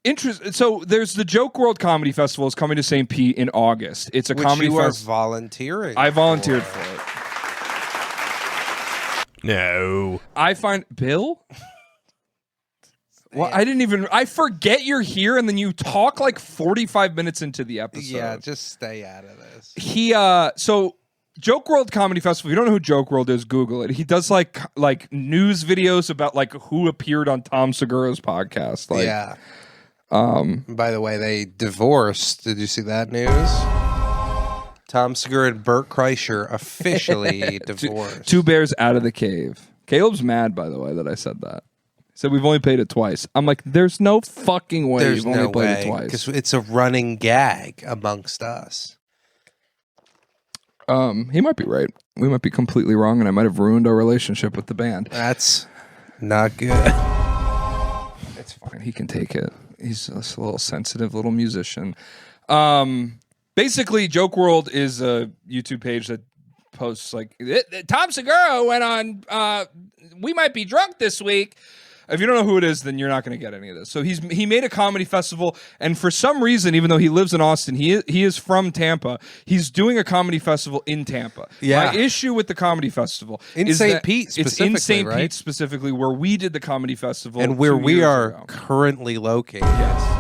B: there's the Joke World Comedy Festival is coming to St. Pete in August. It's a comedy festival.
A: Volunteering.
B: I volunteered for it.
A: No.
B: I find Bill? Well, I forget you're here and then you talk like 45 minutes into the episode.
A: Yeah, just stay out of this.
B: So Joke World Comedy Festival, if you don't know who Joke World is, Google it. He does like news videos about like who appeared on Tom Segura's podcast. Like,
A: yeah. By the way, they divorced. Did you see that news? Tom Segura and Bert Kreischer officially divorced.
B: Two bears out of the cave. Caleb's mad, by the way, that I said that. He said we've only paid it twice. I'm like, there's no fucking way you've only played it twice.
A: Because it's a running gag amongst us.
B: He might be right. We might be completely wrong, and I might have ruined our relationship with the band.
A: That's not good.
B: It's fine. He can take it. He's just a little sensitive little musician. Basically, Joke World is a YouTube page that posts like, Tom Segura went on, We Might Be Drunk this week. If you don't know who it is, then you're not going to get any of this. So he made a comedy festival, and for some reason, even though he lives in Austin, he is from Tampa. He's doing a comedy festival in Tampa.
A: Yeah.
B: My issue with the comedy festival
A: in St. Pete specifically,
B: it's in St. Pete specifically, where we did the comedy festival,
A: and where we are currently located.
B: Yes.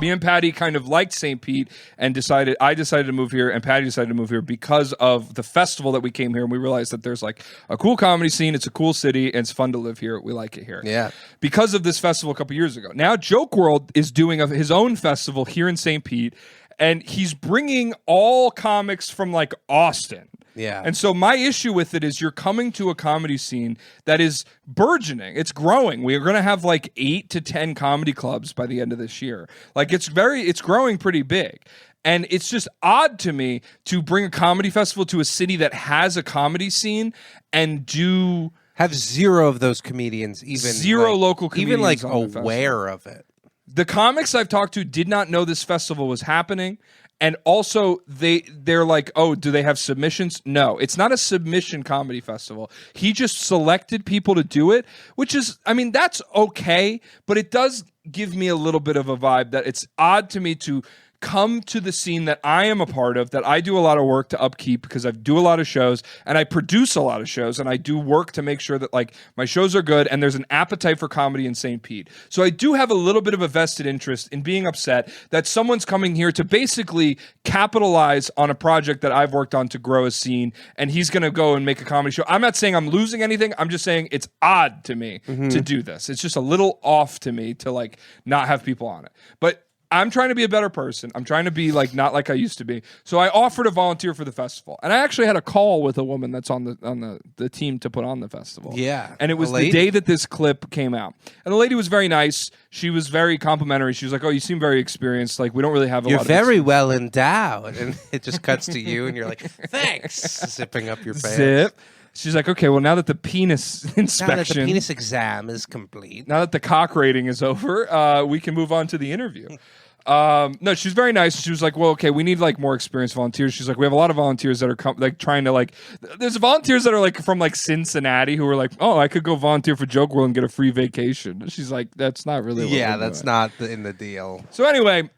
B: Me and Patty kind of liked St. Pete and I decided to move here and Patty decided to move here because of the festival that we came here and we realized that there's like a cool comedy scene. It's a cool city and it's fun to live here. We like it here.
A: Yeah.
B: Because of this festival a couple years ago. Now Joke World is doing his own festival here in St. Pete and he's bringing all comics from like Austin.
A: Yeah.
B: And so my issue with it is you're coming to a comedy scene that is burgeoning. It's growing. We're going to have like 8 to 10 comedy clubs by the end of this year. Like it's growing pretty big. And it's just odd to me to bring a comedy festival to a city that has a comedy scene and
A: have zero of those comedians, even
B: zero local comedians,
A: even like aware of it.
B: The comics I've talked to did not know this festival was happening. And also, they're like, oh, do they have submissions? No, it's not a submission comedy festival. He just selected people to do it, which is, I mean, that's okay, but it does give me a little bit of a vibe that it's odd to me to come to the scene that I am a part of, that I do a lot of work to upkeep because I do a lot of shows and I produce a lot of shows and I do work to make sure that like my shows are good and there's an appetite for comedy in St. Pete. So I do have a little bit of a vested interest in being upset that someone's coming here to basically capitalize on a project that I've worked on to grow a scene and he's going to go and make a comedy show. I'm not saying I'm losing anything. I'm just saying it's odd to me to do this. It's just a little off to me to like not have people on it. But I'm trying to be a better person. I'm trying to be like not like I used to be. So I offered to volunteer for the festival. And I actually had a call with a woman that's on the team to put on the festival.
A: Yeah.
B: And it was the day that this clip came out. And the lady was very nice. She was very complimentary. She was like, oh, you seem very experienced. Like, we don't really have a lot of
A: You're very well endowed. And it just cuts to you and you're like, thanks. Zipping up your pants.
B: Zip. She's like, okay, well, now that the penis inspection...
A: Now that the penis exam is complete.
B: Now that the cock rating is over, we can move on to the interview. No, she's very nice. She was like, well, okay, we need like more experienced volunteers. She's like, we have a lot of volunteers that are like trying to like, there's volunteers that are like from like Cincinnati who are like, oh, I could go volunteer for Joke World and get a free vacation. She's like, that's not really what
A: that's not in the deal.
B: So anyway,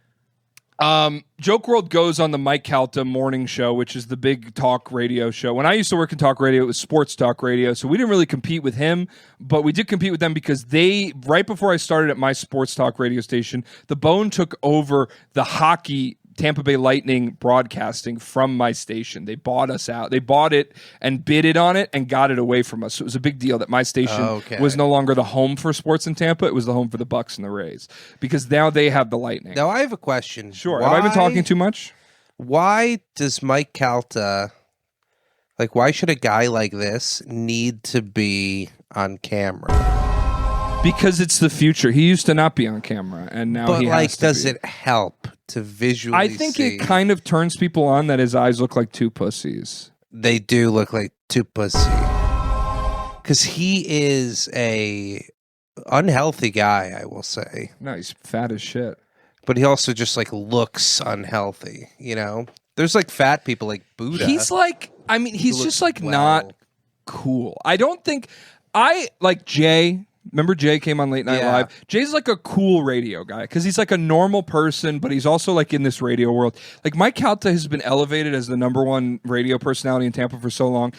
B: Joke World goes on the Mike Calta morning show, which is the big talk radio show. When I used to work in talk radio, it was sports talk radio, so we didn't really compete with him, but we did compete with them because right before I started at my sports talk radio station, the Bone took over the hockey Tampa Bay Lightning broadcasting from my station. They bought us out. They bought it and bidded on it and got it away from us. So it was a big deal that my station was no longer the home for sports in Tampa. It was the home for the Bucks and the Rays because now they have the Lightning.
A: Now I have a question.
B: Sure. Have I been talking too much?
A: Why does Mike Calta, why should a guy like this need to be on camera?
B: Because it's the future. He used to not be on camera, and now he has to
A: does
B: be.
A: it help to visually
B: I think it kind of turns people on that his eyes look like two pussies.
A: They do look like two pussy. Because he is a unhealthy guy, I will say.
B: No, he's fat as shit.
A: But he also just looks unhealthy, you know? There's fat people like Buddha.
B: He's just not cool. I don't think Jay. Remember Jay came on Late Night Live? Jay's a cool radio guy because he's a normal person, but he's also in this radio world. Mike Calta has been elevated as the #1 radio personality in Tampa for so long.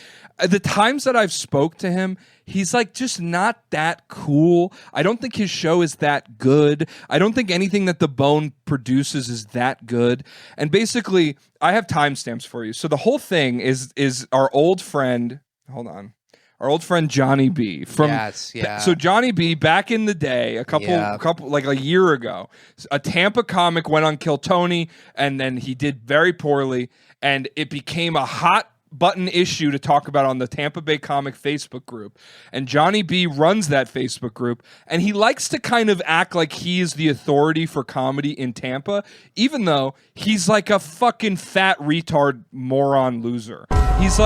B: The times that I've spoke to him, he's just not that cool. I don't think his show is that good. I don't think anything that the Bone produces is that good. And basically, I have timestamps for you. So the whole thing is our old friend. Hold on. Our old friend Johnny B So Johnny B back in the day, a year ago, a Tampa comic went on Kill Tony, and then he did very poorly, and it became a hot button issue to talk about on the Tampa Bay Comic Facebook group. And Johnny B runs that Facebook group, and he likes to kind of act like he is the authority for comedy in Tampa, even though he's a fucking fat retard moron loser. He's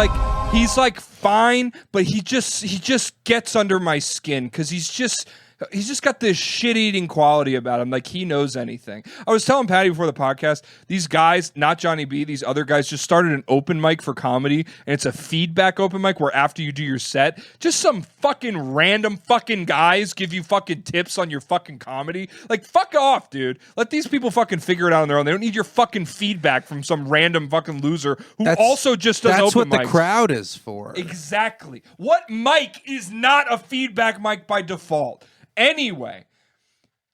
B: fine, but he just gets under my skin because he's just got this shit-eating quality about him, he knows anything. I was telling Patty before the podcast, these guys, not Johnny B, these other guys just started an open mic for comedy, and it's a feedback open mic where after you do your set, just some fucking random fucking guys give you fucking tips on your fucking comedy. Fuck off, dude. Let these people fucking figure it out on their own. They don't need your fucking feedback from some random fucking loser who also just does open mics.
A: That's what the crowd is for.
B: Exactly. What mic is not a feedback mic by default? Anyway,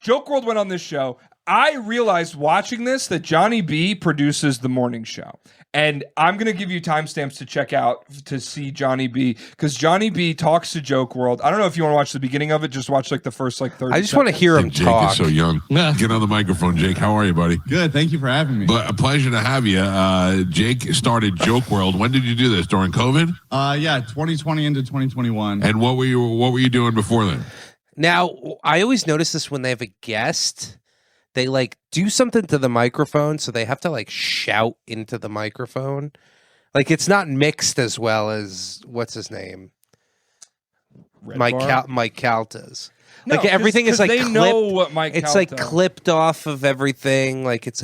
B: Joke World went on this show. I realized watching this that Johnny B produces the morning show. And I'm going to give you timestamps to check out to see Johnny B, because Johnny B talks to Joke World. I don't know if you want to watch the beginning of it. Just watch the first 30 seconds.
A: I just want to hear him
D: Jake
A: talk.
D: Is so young. Get on the microphone, Jake. How are you, buddy?
E: Good. Thank you for having me.
D: But a pleasure to have you. Jake started Joke World. When did you do this? During COVID?
E: 2020 into 2021.
D: And what were you doing before then?
A: Now, I always notice this when they have a guest. They do something to the microphone, so they have to shout into the microphone. It's not mixed as well as what's his name, Mike Calta's.
B: No,
A: everything is
B: they
A: clipped.
B: know what Mike
A: it's
B: Calta.
A: Clipped off of everything. It's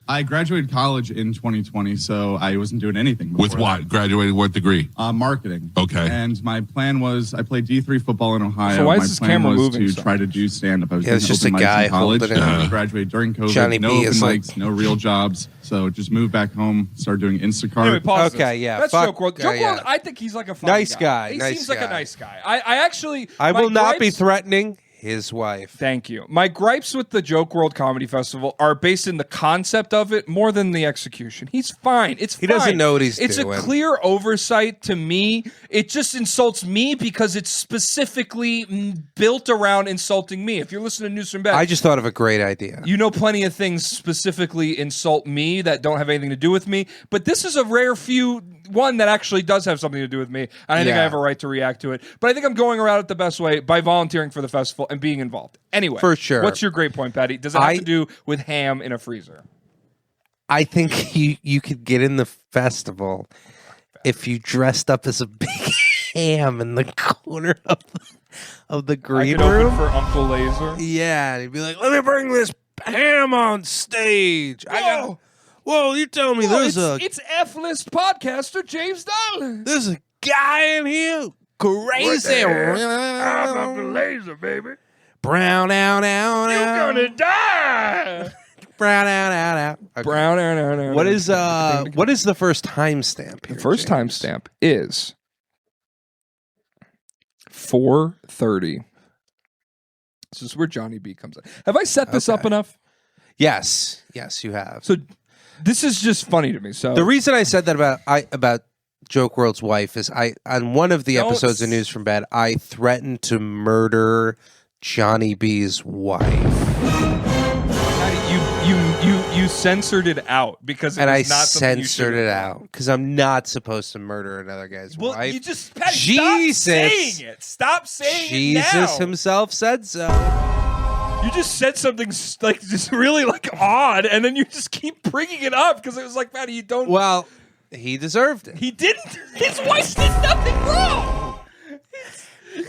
E: I graduated college in 2020, so I wasn't doing anything before
D: With what?
E: that.
D: Graduating what degree?
E: Marketing.
D: Okay.
E: And my plan was, I played D3 football in Ohio.
B: So why is
E: my
B: this
E: plan
B: camera
E: was
B: moving
E: to
B: so
E: try to do stand-up. I was doing
A: it's just
E: open
A: a
E: mics
A: guy
E: in college.
A: holding it.
E: I graduated during COVID.
A: Johnny
E: no
A: B
E: open
A: is
E: mics, no real jobs. So just moved back home, started doing Instacart.
B: Anyway, pause
A: Okay,
B: this.
A: yeah,
B: That's
A: fuck-
B: Joke World.
A: yeah,
B: Joke World,
A: yeah.
B: I think he's a fun
A: Nice guy,
B: He
A: nice
B: seems like a
A: guy.
B: nice guy. I actually...
A: I will
B: my
A: not be
B: gripes-
A: threatening his wife.
B: Thank you. My gripes with the Joke World Comedy Festival are based in the concept of it more than the execution. He's fine.
A: He doesn't know what he's
B: It's
A: doing.
B: a clear oversight to me. It just insults me because it's specifically built around insulting me. If you're listening to News from Bed,
A: I just thought of a great idea.
B: you know plenty of things specifically insult me that don't have anything to do with me. But this is a rare one that actually does have something to do with me. And I think I have a right to react to it. But I think I'm going around it the best way by volunteering for the festival and being involved. Anyway,
A: For sure.
B: What's your great point, Patty? Does it have to do with ham in a freezer?
A: I think you could get in the festival if you dressed up as a big ham in the corner of the
B: I
A: green
B: could open
A: room.
B: for Uncle Laser.
A: Yeah, and he'd be like, "Let me bring this ham on stage." Whoa, you telling me
B: It's F-list podcaster James Dolan.
A: there's a guy in here crazy.
B: I'm Uncle Laser, baby.
A: Brown out.
B: You're gonna die.
A: Brown out. Okay.
B: Brown out.
A: What is the first timestamp?
B: The first timestamp is 4:30. This is where Johnny B comes in. Have I set this up enough?
A: Yes, you have.
B: So this is just funny to me. So
A: the reason I said that about Joke World's wife is on one of the episodes of News from Bad, I threatened to murder Johnny B's wife.
B: You censored it out because
A: I censored it out because I'm not supposed to murder another guy's wife.
B: You just Patty, stop saying it. Stop saying it now.
A: Jesus himself said so.
B: You just said something like just really like odd, and then you just keep bringing it up because it was like, Patty, you don't.
A: Well, he deserved it.
B: He didn't. His wife did nothing wrong.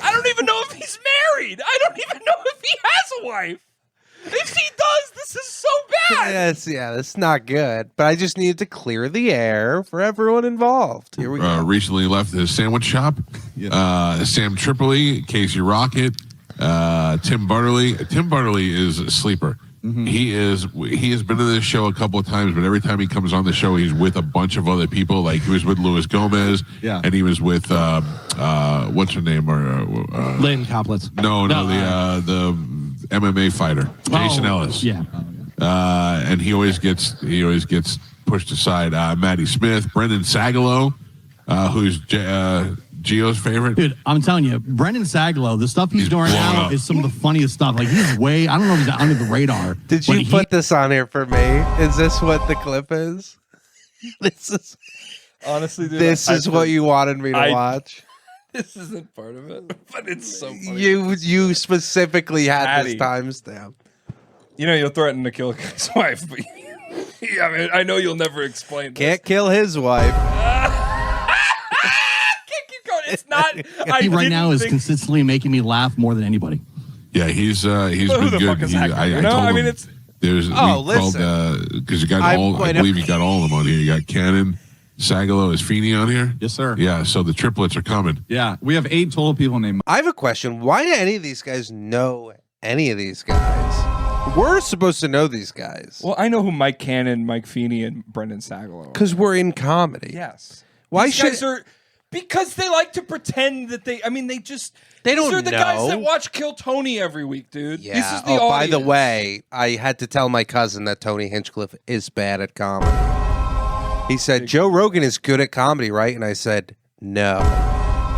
B: I don't even know if he's married. I don't even know if he has a wife. If he does, this is so bad.
A: Yes, yeah, that's not good. But I just needed to clear the air for everyone involved. Here we go.
D: Recently left the sandwich shop. Sam Tripoli, Casey Rocket, Tim Butterly. Tim Butterly is a sleeper. Mm-hmm. He has been in this show a couple of times, but every time he comes on the show, he's with a bunch of other people. Like he was with Luis Gomez, and he was with what's her name
F: Lynn Coplitz.
D: No, the MMA fighter Jason Ellis.
F: Yeah.
D: And he always gets pushed aside. Maddie Smith, Brendan Sagalow, who's Gio's favorite.
F: Dude, I'm telling you, Brendan Sagalow, the stuff he's doing now is some of the funniest stuff. Like he's way, I don't know if he's under the radar.
A: Did you put this on here for me? Is this what the clip is? This is
B: honestly, dude,
A: this is what you wanted me to watch.
B: This isn't part of it, but it's so funny.
A: You specifically had this timestamp.
B: You know, you'll threaten to kill his wife, but I mean, I know you'll never explain this.
A: Can't kill his wife.
B: It's not.
F: He right now is consistently making me laugh more than anybody.
D: Yeah, he's been
B: the
D: good.
B: Fuck is that guy?
D: I told him
B: it's
D: there's
A: listen,
D: because you got all. I believe you got all of them on here. You got Cannon, Sagalow, is Feeney on here?
E: Yes, sir.
D: Yeah, so the triplets are coming.
E: Yeah, we have 8 total people named.
A: I have a question. Why do any of these guys know any of these guys? We're supposed to know these guys.
B: Well, I know who Mike Cannon, Mike Feeney, and Brendan Sagalow are.
A: Because we're in comedy.
B: Yes.
A: Why
B: these
A: should...
B: guys are... Because they like to pretend that they... I mean, they just...
A: They don't know.
B: These are the guys that watch Kill Tony every week, dude.
A: Yeah.
B: This is the audience.
A: By the way, I had to tell my cousin that Tony Hinchcliffe is bad at comedy. He said, Joe Rogan is good at comedy, right? And I said, no.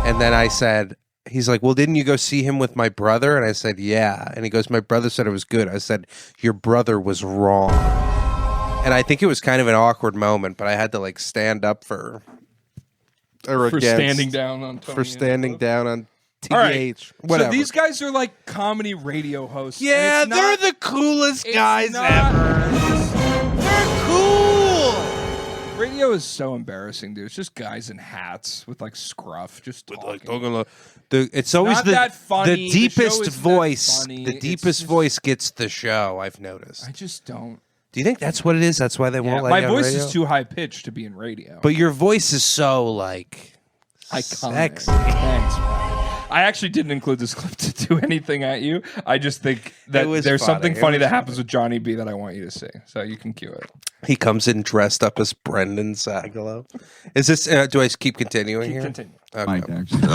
A: And then I said... He's like, well, didn't you go see him with my brother? And I said, yeah. And he goes, my brother said it was good. I said, your brother was wrong. And I think it was kind of an awkward moment, but I had to like stand up for
B: standing down on Tony.
A: For standing down on TH.
B: Right.
A: Whatever.
B: So these guys are like comedy radio hosts.
A: Yeah, they're the coolest guys ever. They're cool.
B: Radio is so embarrassing, dude. It's just guys in hats with like scruff, just talking.
A: It's always
B: not that funny.
A: The deepest
B: the
A: voice.
B: funny.
A: The deepest voice gets the show. I've noticed.
B: I just don't.
A: Do you think that's what it is? That's why they won't let
B: my
A: you on
B: voice
A: radio?
B: is too high pitched to be in radio.
A: But your voice is so like
B: iconic.
A: Sexy.
B: Thanks. I actually didn't include this clip to do anything at you. I just think that there's something funny that happens with Johnny B that I want you to see. So you can cue it.
A: He comes in dressed up as Brendan Sagalow. Is this? Do I keep continuing here?
B: Continue.
A: Okay.
E: Mike, actually.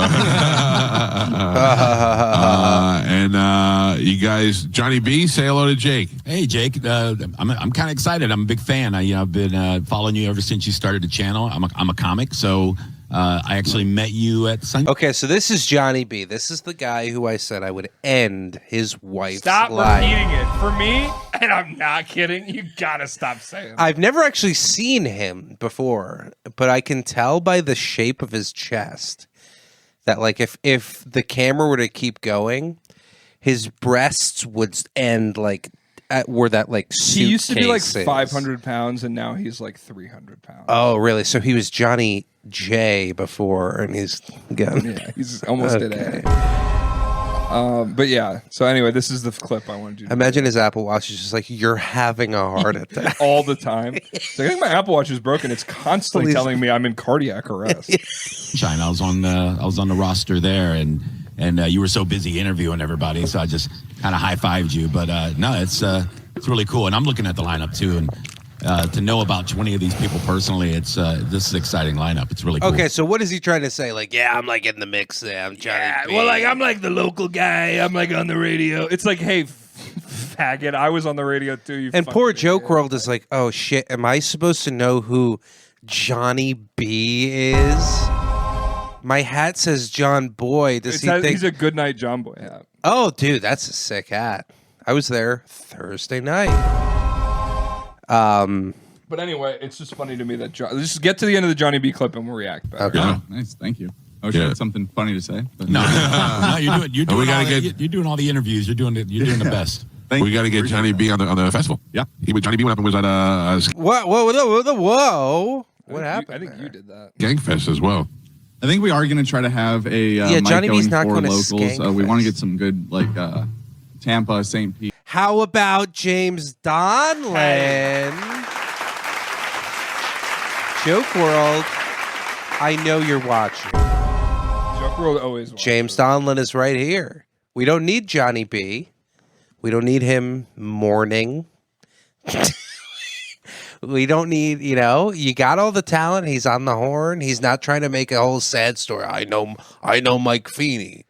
D: And you guys, Johnny B, say hello to Jake.
G: Hey, Jake. I'm kind of excited. I'm a big fan. I've been following you ever since you started the channel. I'm a comic, so I actually met you at Sunday.
A: Okay, so this is Johnny B. This is the guy who I said I would end his wife's
B: Stop
A: life.
B: repeating it. For me, and I'm not kidding, you gotta stop saying it.
A: I've never actually seen him before, but I can tell by the shape of his chest that, like, if the camera were to keep going, his breasts would end like where that like suitcase
B: He used to be like
A: is.
B: 500 pounds, and now he's like 300 pounds.
A: Oh, really? So he was Johnny J before, and he's gone.
B: Yeah, he's almost at A. But yeah, so anyway, this is the clip I wanted you to
A: Imagine his Apple Watch is just like, you're having a heart attack.
B: all the time. So I think my Apple Watch is broken. It's constantly telling me I'm in cardiac arrest.
G: China. I was on the roster there, and you were so busy interviewing everybody, so I just kind of high-fived you. But no, it's It's really cool, and I'm looking at the lineup too, and to know about 20 of these people personally, it's this is an exciting lineup. It's really cool.
A: Okay, so what is he trying to say? Like, yeah, I'm like in the mix there. I'm Johnny B.
B: Well, like I'm like the local guy. I'm like on the radio. It's like, hey, faggot, I was on the radio too. You
A: And poor
B: fucking
A: Joke
B: idiot.
A: World is like, oh shit, am I supposed to know who Johnny B is? My hat says John Boy. Does he think
B: He's a good night John Boy hat.
A: Oh, dude, that's a sick hat. I was there Thursday night.
B: But anyway, it's just funny to me that let's just get to the end of the Johnny B clip and we'll react back.
A: Okay.
D: Yeah.
E: Nice, thank you. I wish I had something funny to say. But
G: No, you're doing
D: we gotta
G: you're doing all the interviews. You're doing the best.
E: Thank
D: We
E: you.
D: got to get Johnny B on the festival.
E: Yeah.
D: Johnny B went up and was at
A: Whoa. What happened?
B: I think
A: there?
B: you did that.
D: Gang Fest as well.
E: I think we are going to try to have a mic
A: Johnny B's
E: going
A: not
E: for
A: going to
E: locals.
A: Skank
E: We want to
A: Fest.
E: get some good Tampa, St. Pete.
A: How about James Donlan? Joke World, I know you're watching.
B: Joke World always watches.
A: James Donlan is right here. We don't need Johnny B. We don't need him mourning. We don't need, you got all the talent. He's on the horn. He's not trying to make a whole sad story. I know Mike Feeney.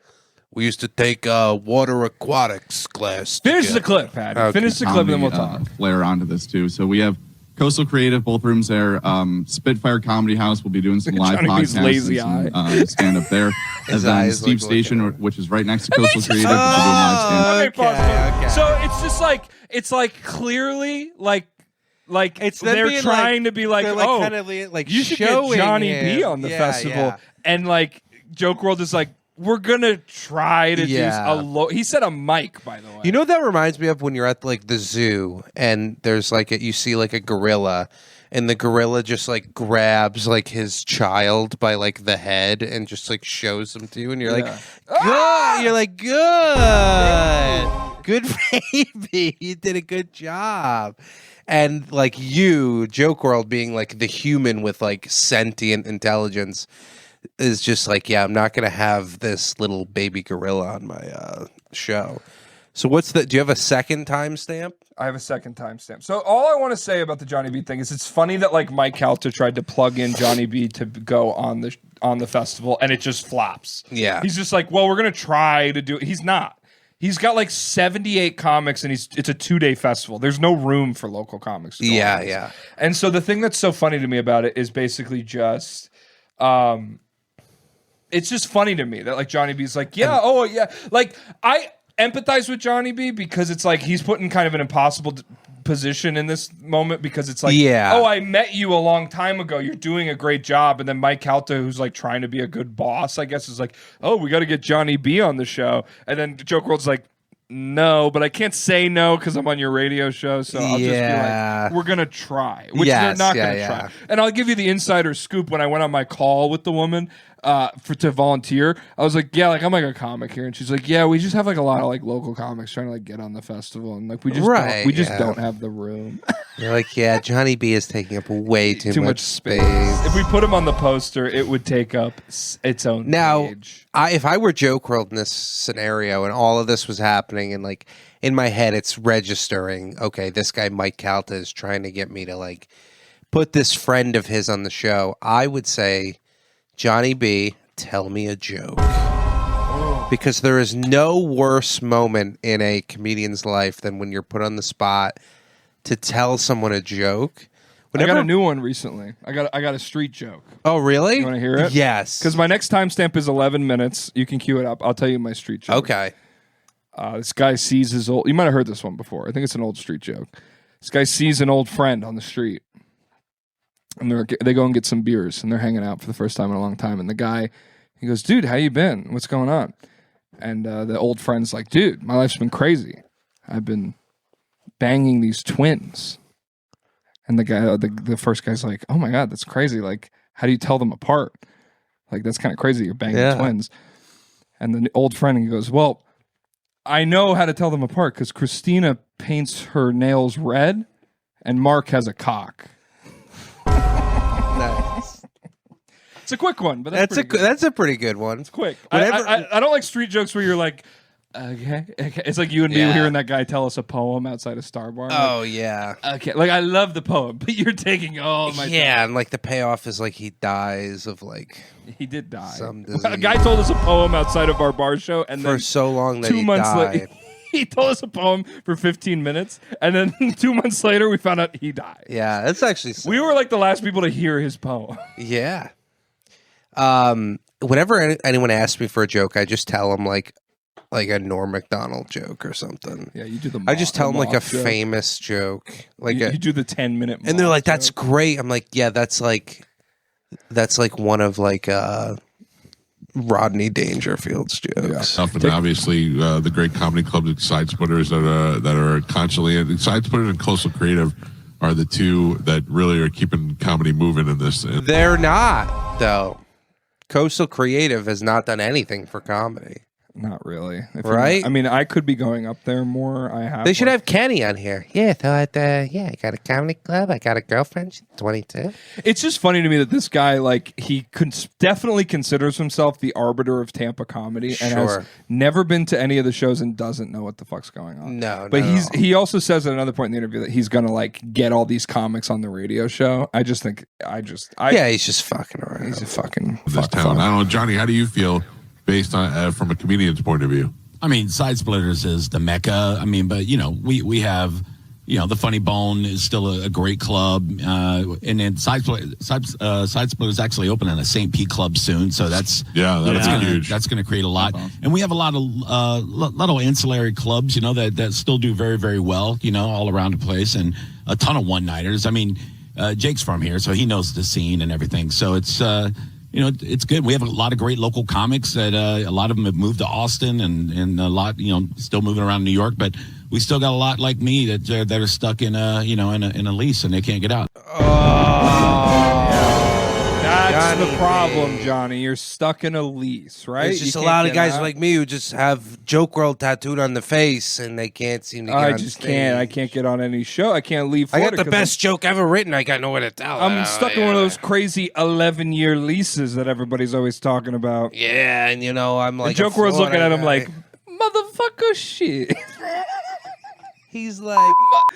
A: We used to take water aquatics class.
B: Finish the
A: together.
B: clip, Pat.
A: Okay.
B: Finish the clip and then we'll talk.
E: Flair onto this too. So we have Coastal Creative, both rooms there. Spitfire Comedy House. We'll be doing some live
B: Johnny B's
E: podcasts
B: lazy
E: and some, stand up there.
A: His
E: And then
A: eyes
E: Steve
A: look
E: Station,
A: looking.
E: which is right next to Coastal Creative. We'll be doing live stand up.
B: Okay, pause, pause.
A: okay.
B: So it's just like clearly like
A: It's them
B: they're
A: being
B: trying
A: like-
B: to be like,
A: they're like
B: oh,
A: kind of like
B: you should get
A: showing
B: Johnny
A: him.
B: B on the
A: Yeah,
B: festival,
A: yeah.
B: and like Joke World is like, we're gonna try to
A: Yeah.
B: do he said a mic, by the way.
A: You know what that reminds me of when you're at like the zoo and there's like you see like a gorilla and the gorilla just like grabs like his child by like the head and just like shows him to you and you're like, good. You're like, good baby. You did a good job. And like you, Joke World, being like the human with like sentient intelligence is just like, yeah, I'm not going to have this little baby gorilla on my show. So do you have a second timestamp?
B: I have a second timestamp. So all I want to say about the Johnny B thing is it's funny that like Mike Calta tried to plug in Johnny B to go on the festival and it just flops.
A: Yeah.
B: He's just like, well, we're gonna try to do it. He's not. He's got like 78 comics and it's a 2-day festival. There's no room for local comics. to go
A: Yeah,
B: on this.
A: yeah.
B: And so the thing that's so funny to me about it is basically just it's just funny to me that like Johnny B's like, yeah, like I empathize with Johnny B because it's like he's put in kind of an impossible position in this moment because it's like,
A: Yeah.
B: oh, I met you a long time ago. You're doing a great job. And then Mike Calta, who's like trying to be a good boss, I guess, is like, oh, we got to get Johnny B on the show. And then Joke World's like, no, but I can't say no because I'm on your radio show. So I'll just be like, we're going to try, which
A: Yes,
B: they're not
A: yeah,
B: going to
A: yeah.
B: try. And I'll give you the insider scoop. When I went on my call with the woman to volunteer, I was like, yeah, like I'm like a comic here. And she's like, yeah, we just have like a lot of like local comics trying to like get on the festival. And like, we just,
A: Right,
B: don't have the room.
A: You're like, yeah, Johnny B is taking up way too much space.
B: If we put him on the poster, it would take up its own
A: Now,
B: page.
A: if I were Joke World in this scenario and all of this was happening and like in my head it's registering, okay, this guy Mike Calta is trying to get me to like put this friend of his on the show, I would say, Johnny B, tell me a joke. Because there is no worse moment in a comedian's life than when you're put on the spot to tell someone a joke.
B: I got a new one recently. I got a street joke.
A: Oh, really?
B: You want to hear it?
A: Yes.
B: Because my next timestamp is 11 minutes. You can cue it up. I'll tell you my street joke.
A: Okay.
B: This guy sees his old... You might have heard this one before. I think it's an old street joke. This guy sees an old friend on the street. And they go and get some beers. And they're hanging out for the first time in a long time. And the guy, he goes, dude, how you been? What's going on? And the old friend's like, dude, my life's been crazy. I've been banging these twins. And the guy, the first guy's like, oh my God, that's crazy. Like, how do you tell them apart? Like, that's kind of crazy. You're banging twins. And the old friend, he goes, well, I know how to tell them apart because Christina paints her nails red and Mark has a cock.
A: Nice.
B: It's a quick one, but that's pretty good.
A: That's a pretty good one.
B: It's quick.
A: Whenever-
B: I don't like street jokes where you're like, Okay. It's like you and me
A: Yeah.
B: hearing that guy tell us a poem outside of Starbar.
A: Oh yeah.
B: Okay. Like I love the poem, but you're taking all my
A: Yeah, and like the payoff is like he dies of like
B: time. He did die.
A: Some
B: A guy told us a poem outside of our bar show, and
A: for
B: then
A: so long that
B: 2
A: he
B: months
A: died.
B: later, he told us a poem for 15 minutes, and then 2 months later, we found out he died.
A: Yeah, that's actually
B: We were like the last people to hear his poem.
A: yeah. Whenever anyone asks me for a joke, I just tell them like a Norm Macdonald joke or something.
B: Yeah, you do the.
A: I just tell them like a
B: moth joke.
A: famous joke, like
B: You do the 10-minute.
A: and they're
B: moth
A: like, "That's
B: joke.
A: great." I'm like, "Yeah, that's like one of like Rodney Dangerfield's jokes."
D: Stuff, and obviously the great comedy clubs and Side Splitters that are constantly and Side Splitters and Coastal Creative are the two that really are keeping comedy moving in this.
A: They're not though. Coastal Creative has not done anything for comedy.
B: Not really,
A: Right?
B: I mean, I could be going up there more. I have.
A: They should
B: like-
A: have Kenny on here. Yeah, so I got a comedy club. I got a girlfriend. She's 22.
B: It's just funny to me that this guy, like, he definitely considers himself the arbiter of Tampa comedy, and has
A: Sure.
B: never been to any of the shows and doesn't know what the fuck's going on.
A: No,
B: but
A: not at all.
B: he also says at another point in the interview that he's gonna like get all these comics on the radio show. I just think
A: Yeah, he's just fucking around.
B: he's a fucking
D: This
B: fuck.
D: town. I don't know, Johnny. How do you feel based on from a comedian's point of view?
G: I mean, Side Splitters is the mecca. I mean, but we have, the Funny Bone is still a great club, and then Side Splitters actually open in a St. Pete club soon, so that's
D: huge.
G: That's going to create a lot, and we have a lot of ancillary clubs, that still do very, very well, all around the place, and a ton of one nighters. I mean, Jake's from here, so he knows the scene and everything. So it's it's good. We have a lot of great local comics that a lot of them have moved to Austin and a lot, still moving around New York. But we still got a lot like me that are stuck in a lease and they can't get out.
B: That's the
A: Johnny,
B: problem, Johnny. You're stuck in a lease, right?
A: There's
B: You
A: just a
B: can't
A: lot of
B: get
A: guys
B: out.
A: like me who just have Joke World tattooed on the face and they can't seem to get
B: I
A: on
B: just
A: stage.
B: can't. I can't get on any show. I can't leave.
A: I got
B: Florida
A: the
B: 'cause
A: best joke ever written. I got nowhere to tell.
B: I'm stuck in one of those crazy 11-year leases that everybody's always talking about.
A: Yeah, and I'm like
B: And Joke World's looking at him
A: Florida
B: like, motherfucker, shit.
A: he's like,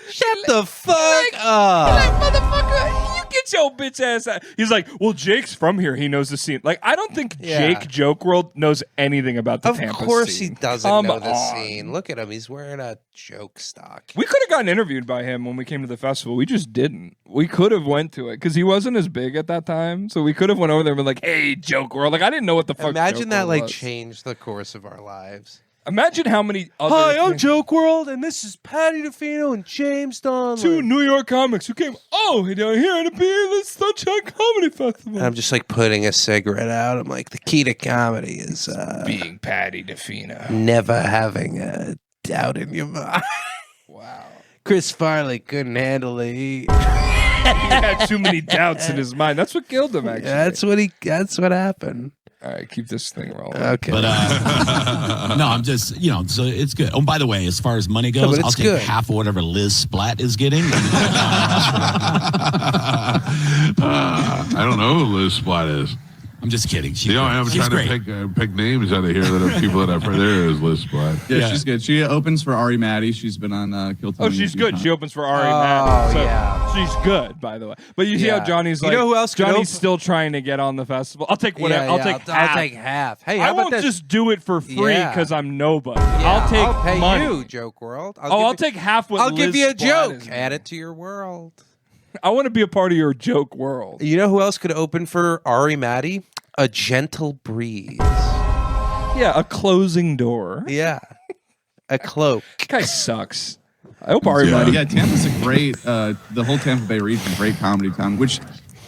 A: shut the fuck up.
B: Like, motherfucker, you get your bitch ass out. He's like, well, Jake's from here. He knows the scene. Like, I don't think
A: Yeah.
B: Jake Joke World knows anything about the
A: Of
B: Tampa
A: course
B: scene.
A: he doesn't
B: Come
A: know the
B: on.
A: scene. Look at him. He's wearing a joke stock.
B: We could have gotten interviewed by him when we came to the festival. We just didn't. We could have went to it because he wasn't as big at that time. So we could have went over there and been like, hey, Joke World. Like, I didn't know what the fuck
A: Imagine
B: Joke
A: that
B: World
A: like
B: was.
A: changed the course of our lives.
B: Imagine how many other
A: Hi, I'm
B: things-
A: Joke World, and this is Patty DeFino and James Donlin.
B: two New York comics who came down here to be in the Sunshine Comedy Festival.
A: And I'm just like putting a cigarette out. I'm like, the key to comedy is
B: being Patty DeFino.
A: never having a doubt in your mind.
B: Wow.
A: Chris Farley couldn't handle it.
B: He had too many doubts in his mind. That's what killed him, actually.
A: That's what happened.
B: All right, keep this thing rolling.
A: Okay.
G: But no, I'm just so it's good. Oh, by the way, as far as money
A: No,
G: goes,
A: but
G: I'll
A: it's
G: take
A: good.
G: half of whatever Liz Splat is getting.
D: I don't know who Liz Splat is.
G: I'm just kidding. She's
D: I'm
G: great. She's
D: trying
G: great.
D: to pick names out of here that are people that I've heard. There is Liz Splat.
E: Yeah, she's good. She opens for Ari Maddie. She's been on Kill Tony.
B: Oh, she's
E: a few
B: good.
E: times.
B: She opens for Ari
A: Oh,
B: Matt. So
A: yeah.
B: she's good, by the way. But you see
A: Yeah.
B: how Johnny's
A: You
B: like,
A: know who else could
B: Johnny's
A: open-
B: still trying to get on the festival. I'll take whatever.
A: Yeah,
B: I'll
A: yeah,
B: take half.
A: I'll take half. Hey,
B: I
A: how about
B: won't
A: this?
B: just do it for free
A: Yeah.
B: because I'm nobody.
A: Yeah,
B: I'll take
A: pay
B: money.
A: you, Joke World.
B: I'll take half what
A: I'll give
B: Liz
A: you a
B: Splat
A: joke.
B: is.
A: Add it to your world.
B: I want to be a part of your joke world.
A: You know who else could open for Ari Maddie? A Gentle Breeze.
B: Yeah, a closing door.
A: Yeah. A cloak.
B: That guy sucks. I hope Ari
D: Yeah.
B: Maddie.
E: Yeah, Tampa's a great, the whole Tampa Bay region, great comedy town, which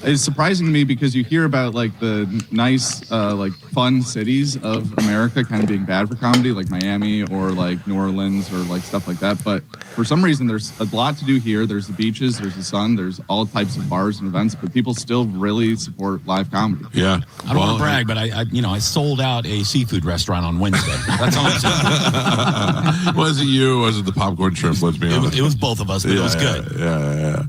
E: is surprising to me because you hear about like the nice, like fun cities of America kind of being bad for comedy, like Miami or like New Orleans or like stuff like that. But for some reason, there's a lot to do here. There's the beaches, there's the sun, there's all types of bars and events, but people still really support live comedy.
D: Yeah.
G: I don't want to brag, but I sold out a seafood restaurant on Wednesday. That's all I'm saying.
D: Was it you or was it the popcorn shrimp? Let's be honest.
G: It was both of us, but it was good.
D: Yeah.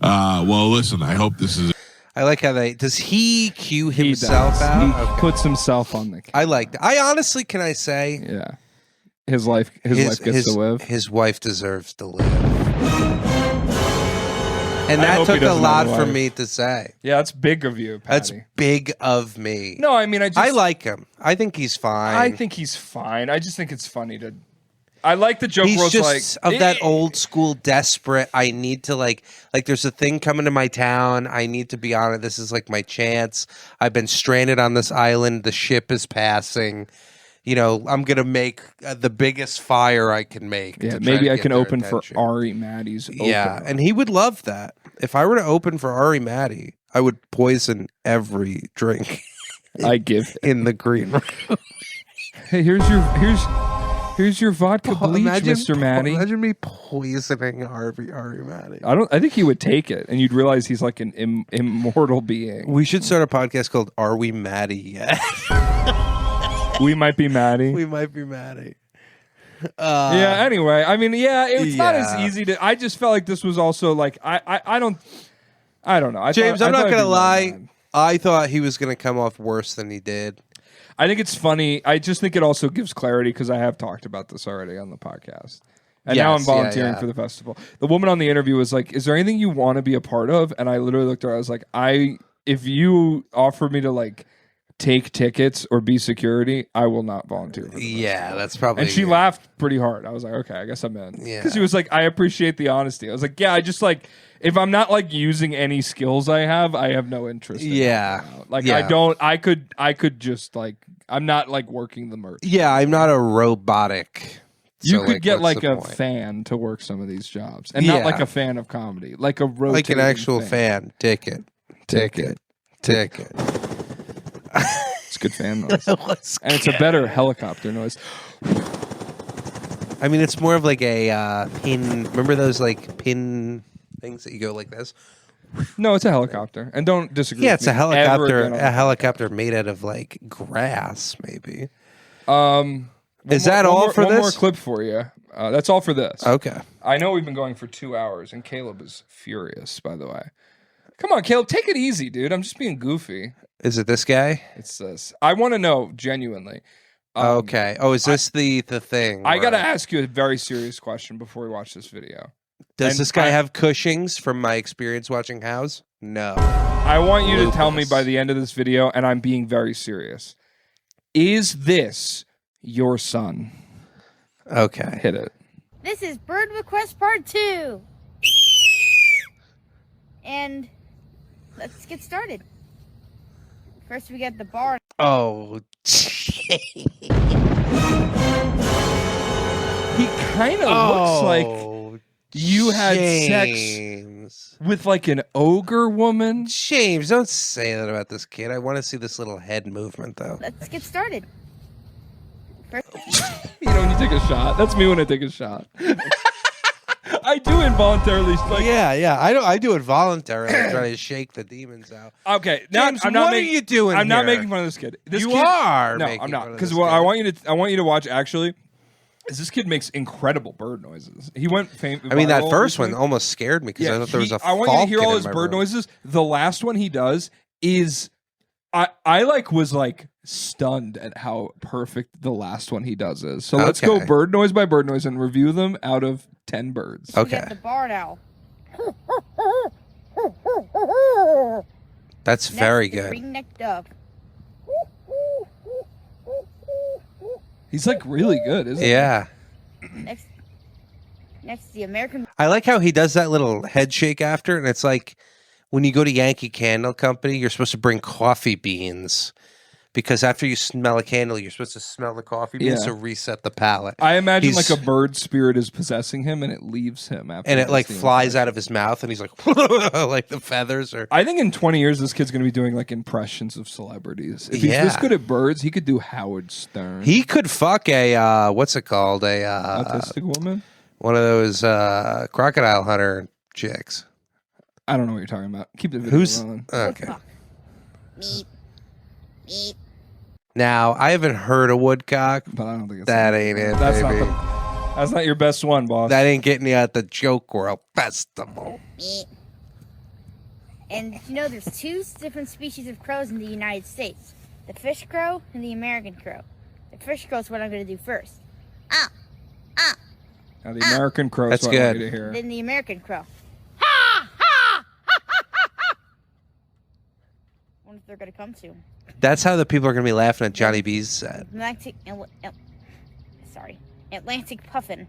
D: Well, listen, I hope this is.
A: I like how does he cue
B: He
A: himself
B: does.
A: out?
B: He
A: Okay.
B: puts himself on the.
A: I like that. I honestly, can I say,
B: Yeah. his life gets to live.
A: His wife deserves to live. And
B: I
A: that
B: hope he
A: took a
B: doesn't
A: lot
B: have a
A: for
B: wife.
A: me to say.
B: Yeah, that's big of you, Patty.
A: That's big of me.
B: No, I mean,
A: I like him. I think he's fine.
B: I think he's fine. I just think it's funny to. I like the joke
A: he's
B: where it's
A: just
B: like
A: of that old school desperate. I need to like there's a thing coming to my town. I need to be on it. This is like my chance. I've been stranded on this island. The ship is passing. You know, I'm gonna make the biggest fire I can make.
B: Yeah,
A: to try
B: maybe
A: to
B: I
A: get
B: can
A: their
B: open
A: attention.
B: for Ari Maddie's.
A: Yeah, and he would love that. If I were to open for Ari Maddie, I would poison every drink
B: I give.
A: in the green room.
B: Hey, here's your vodka bleach, Mr. Maddie.
A: Imagine me poisoning Ari Maddie.
B: I think he would take it, and you'd realize he's like an immortal being.
A: We should start a podcast called "Are We Maddie Yet?"
B: We might be Maddie.
A: We might be Maddie.
B: Yeah. Anyway, I mean, yeah, it's not as
A: yeah.
B: easy to. I just felt like this was also like I don't know.
A: James,
B: I
A: I'm not
B: thought it'd
A: gonna
B: be more
A: lie.
B: mad.
A: I thought he was gonna come off worse than he did.
B: I think it's funny. I just think it also gives clarity because I have talked about this already on the podcast. And now I'm
A: Yes, yeah,
B: volunteering
A: yeah.
B: for the festival. The woman on the interview was like, "Is there anything you want to be a part of?" And I literally looked at her. I was like, if you offer me to like take tickets or be security, I will not volunteer. For the
A: Yeah,
B: festival."
A: that's probably.
B: And she laughed pretty hard. I was like, okay, I guess I'm in.
A: Yeah.
B: Because she was like, I appreciate the honesty. I was like, yeah, I just like, if I'm not like using any skills I have no interest in
A: Yeah.
B: helping out. Like,
A: Yeah.
B: I could just like, I'm not like working the merch.
A: Yeah, I'm not a robotic.
B: You
A: so,
B: could get
A: what's
B: like
A: the
B: a
A: point?
B: fan to work some of these jobs. And not
A: Yeah.
B: like a fan of comedy. Like a rotating
A: like an actual fan. Ticket.
B: Ticket. It's good fan noise. And it's a better helicopter noise.
A: I mean, it's more of like a pin. Remember those like pin things that you go like this?
B: No, it's a helicopter. And don't disagree.
A: Yeah,
B: with
A: it's a
B: me
A: helicopter.
B: ever again on
A: A helicopter made out of like grass, maybe.
B: One
A: for
B: One more
A: this?
B: clip for you. That's all for this.
A: Okay.
B: I know we've been going for 2 hours, and Caleb is furious, by the way. Come on, Caleb, take it easy, dude. I'm just being goofy.
A: Is it this guy?
B: It's this. I want to know, genuinely.
A: Okay. Oh, is this the thing?
B: I got to
A: where-
B: ask you a very serious question before we watch this video.
A: Does
B: and
A: this guy
B: I-
A: have Cushing's from my experience watching House? No.
B: I want you to tell me
A: Lupus.
B: by the end of this video, and I'm being very serious. Is this your son?
A: Okay.
B: Hit it.
H: This is Bird Request Part 2. And let's get started. First we get the bar.
A: Oh.
B: He kind of looks like
A: Oh,
B: you had sex
A: James.
B: with like an ogre woman.
A: James, don't say that about this kid. I want to see this little head movement, though.
H: Let's get started. First,
B: You know when you take a shot? That's me when I take a shot. I do involuntarily like
A: Yeah. I do it voluntarily, trying to shake the demons out.
B: Okay, now
A: James,
B: I'm not
A: what are
B: making,
A: you doing
B: I'm not
A: here?
B: making fun of this kid. This
A: You
B: kid,
A: are
B: No,
A: making
B: I'm
A: fun
B: not.
A: of
B: Because
A: this
B: what
A: kid.
B: I want you to watch actually is this kid makes incredible bird noises. He went famous.
A: I mean, that first one almost scared me because I thought there was a
B: I want you to hear
A: falcon
B: all
A: in
B: his
A: my
B: bird
A: room.
B: noises. The last one he does is I was like stunned at how perfect the last one he does is. So let's go
A: Okay.
B: bird noise by bird noise and review them out of 10 birds.
H: we
A: Okay.
H: get the barred owl.
A: That's
H: Next,
A: very
H: the
A: good.
H: ring-necked dove.
B: He's like really good, isn't he?
A: Yeah.
H: Next, the American.
A: I like how he does that little head shake after, and it's like when you go to Yankee Candle Company, you're supposed to bring coffee beans because after you smell a candle, you're supposed to smell the coffee beans
B: Yeah.
A: to reset the palate.
B: I imagine
A: He's-
B: like a bird spirit is possessing him and it leaves him after.
A: and
B: he
A: it
B: does
A: like
B: the
A: flies
B: impression.
A: out of his mouth, and he's like, like the feathers are.
B: I think in 20 years, this kid's going to be doing like impressions of celebrities. If he's this
A: Yeah.
B: good at birds, he could do Howard Stern.
A: He could fuck a what's it called? A
B: Autistic woman?
A: one of those crocodile hunter chicks.
B: I don't know what you're talking about. Keep the video
A: Who's
B: rolling.
A: okay?
H: Meep. Meep.
A: Now I haven't heard a woodcock.
B: But I don't think it's
A: That ain't it,
B: That's
A: baby.
B: that's not your best one, boss.
A: That ain't getting you at the Joke World Festival.
H: Meep. And you know, there's two different species of crows in the United States: the fish crow and the American crow. The fish crow is what I'm going to do first. Ah.
B: Now the American crow.
A: That's
B: what I want
A: good.
B: you to hear.
H: Then the American crow. I wonder if they're gonna come to
A: That's how the people are going to be laughing at Johnny B's set.
H: Atlantic puffin.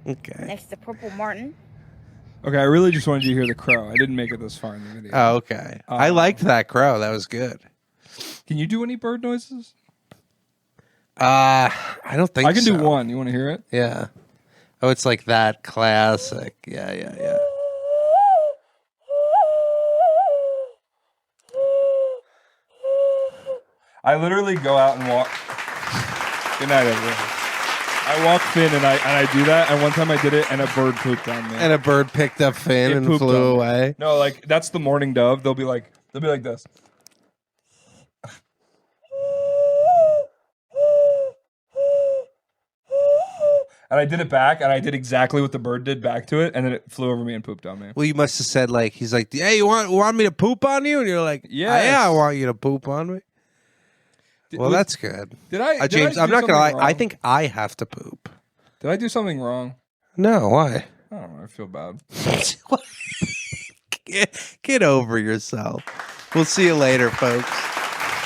A: Okay.
H: Next to purple martin.
B: Okay, I really just wanted you to hear the crow. I didn't make it this far in the video.
A: Oh, okay. I liked that crow. That was good.
B: Can you do any bird noises?
A: I don't think so.
B: I can do one. You want to hear it?
A: Yeah. Oh, it's like that classic. Yeah.
B: I literally go out and walk. Good night, everyone. I walk Finn and I do that. And one time I did it and a bird pooped on me.
A: And a bird picked up Finn
B: It
A: and
B: pooped
A: flew
B: on me.
A: away.
B: No, like that's the mourning dove. They'll be like this. And I did it back, and I did exactly what the bird did back to it, and then it flew over me and pooped on me.
A: Well, you must have said like, he's like, hey, you want me to poop on you? And you're like, yeah, I want you to poop on me. Well, that's good.
B: Did I,
A: James? I'm not gonna lie. I think I have to poop.
B: Did I do something wrong?
A: No, why?
B: I don't know. I feel bad.
A: Get over yourself. We'll see you later, folks.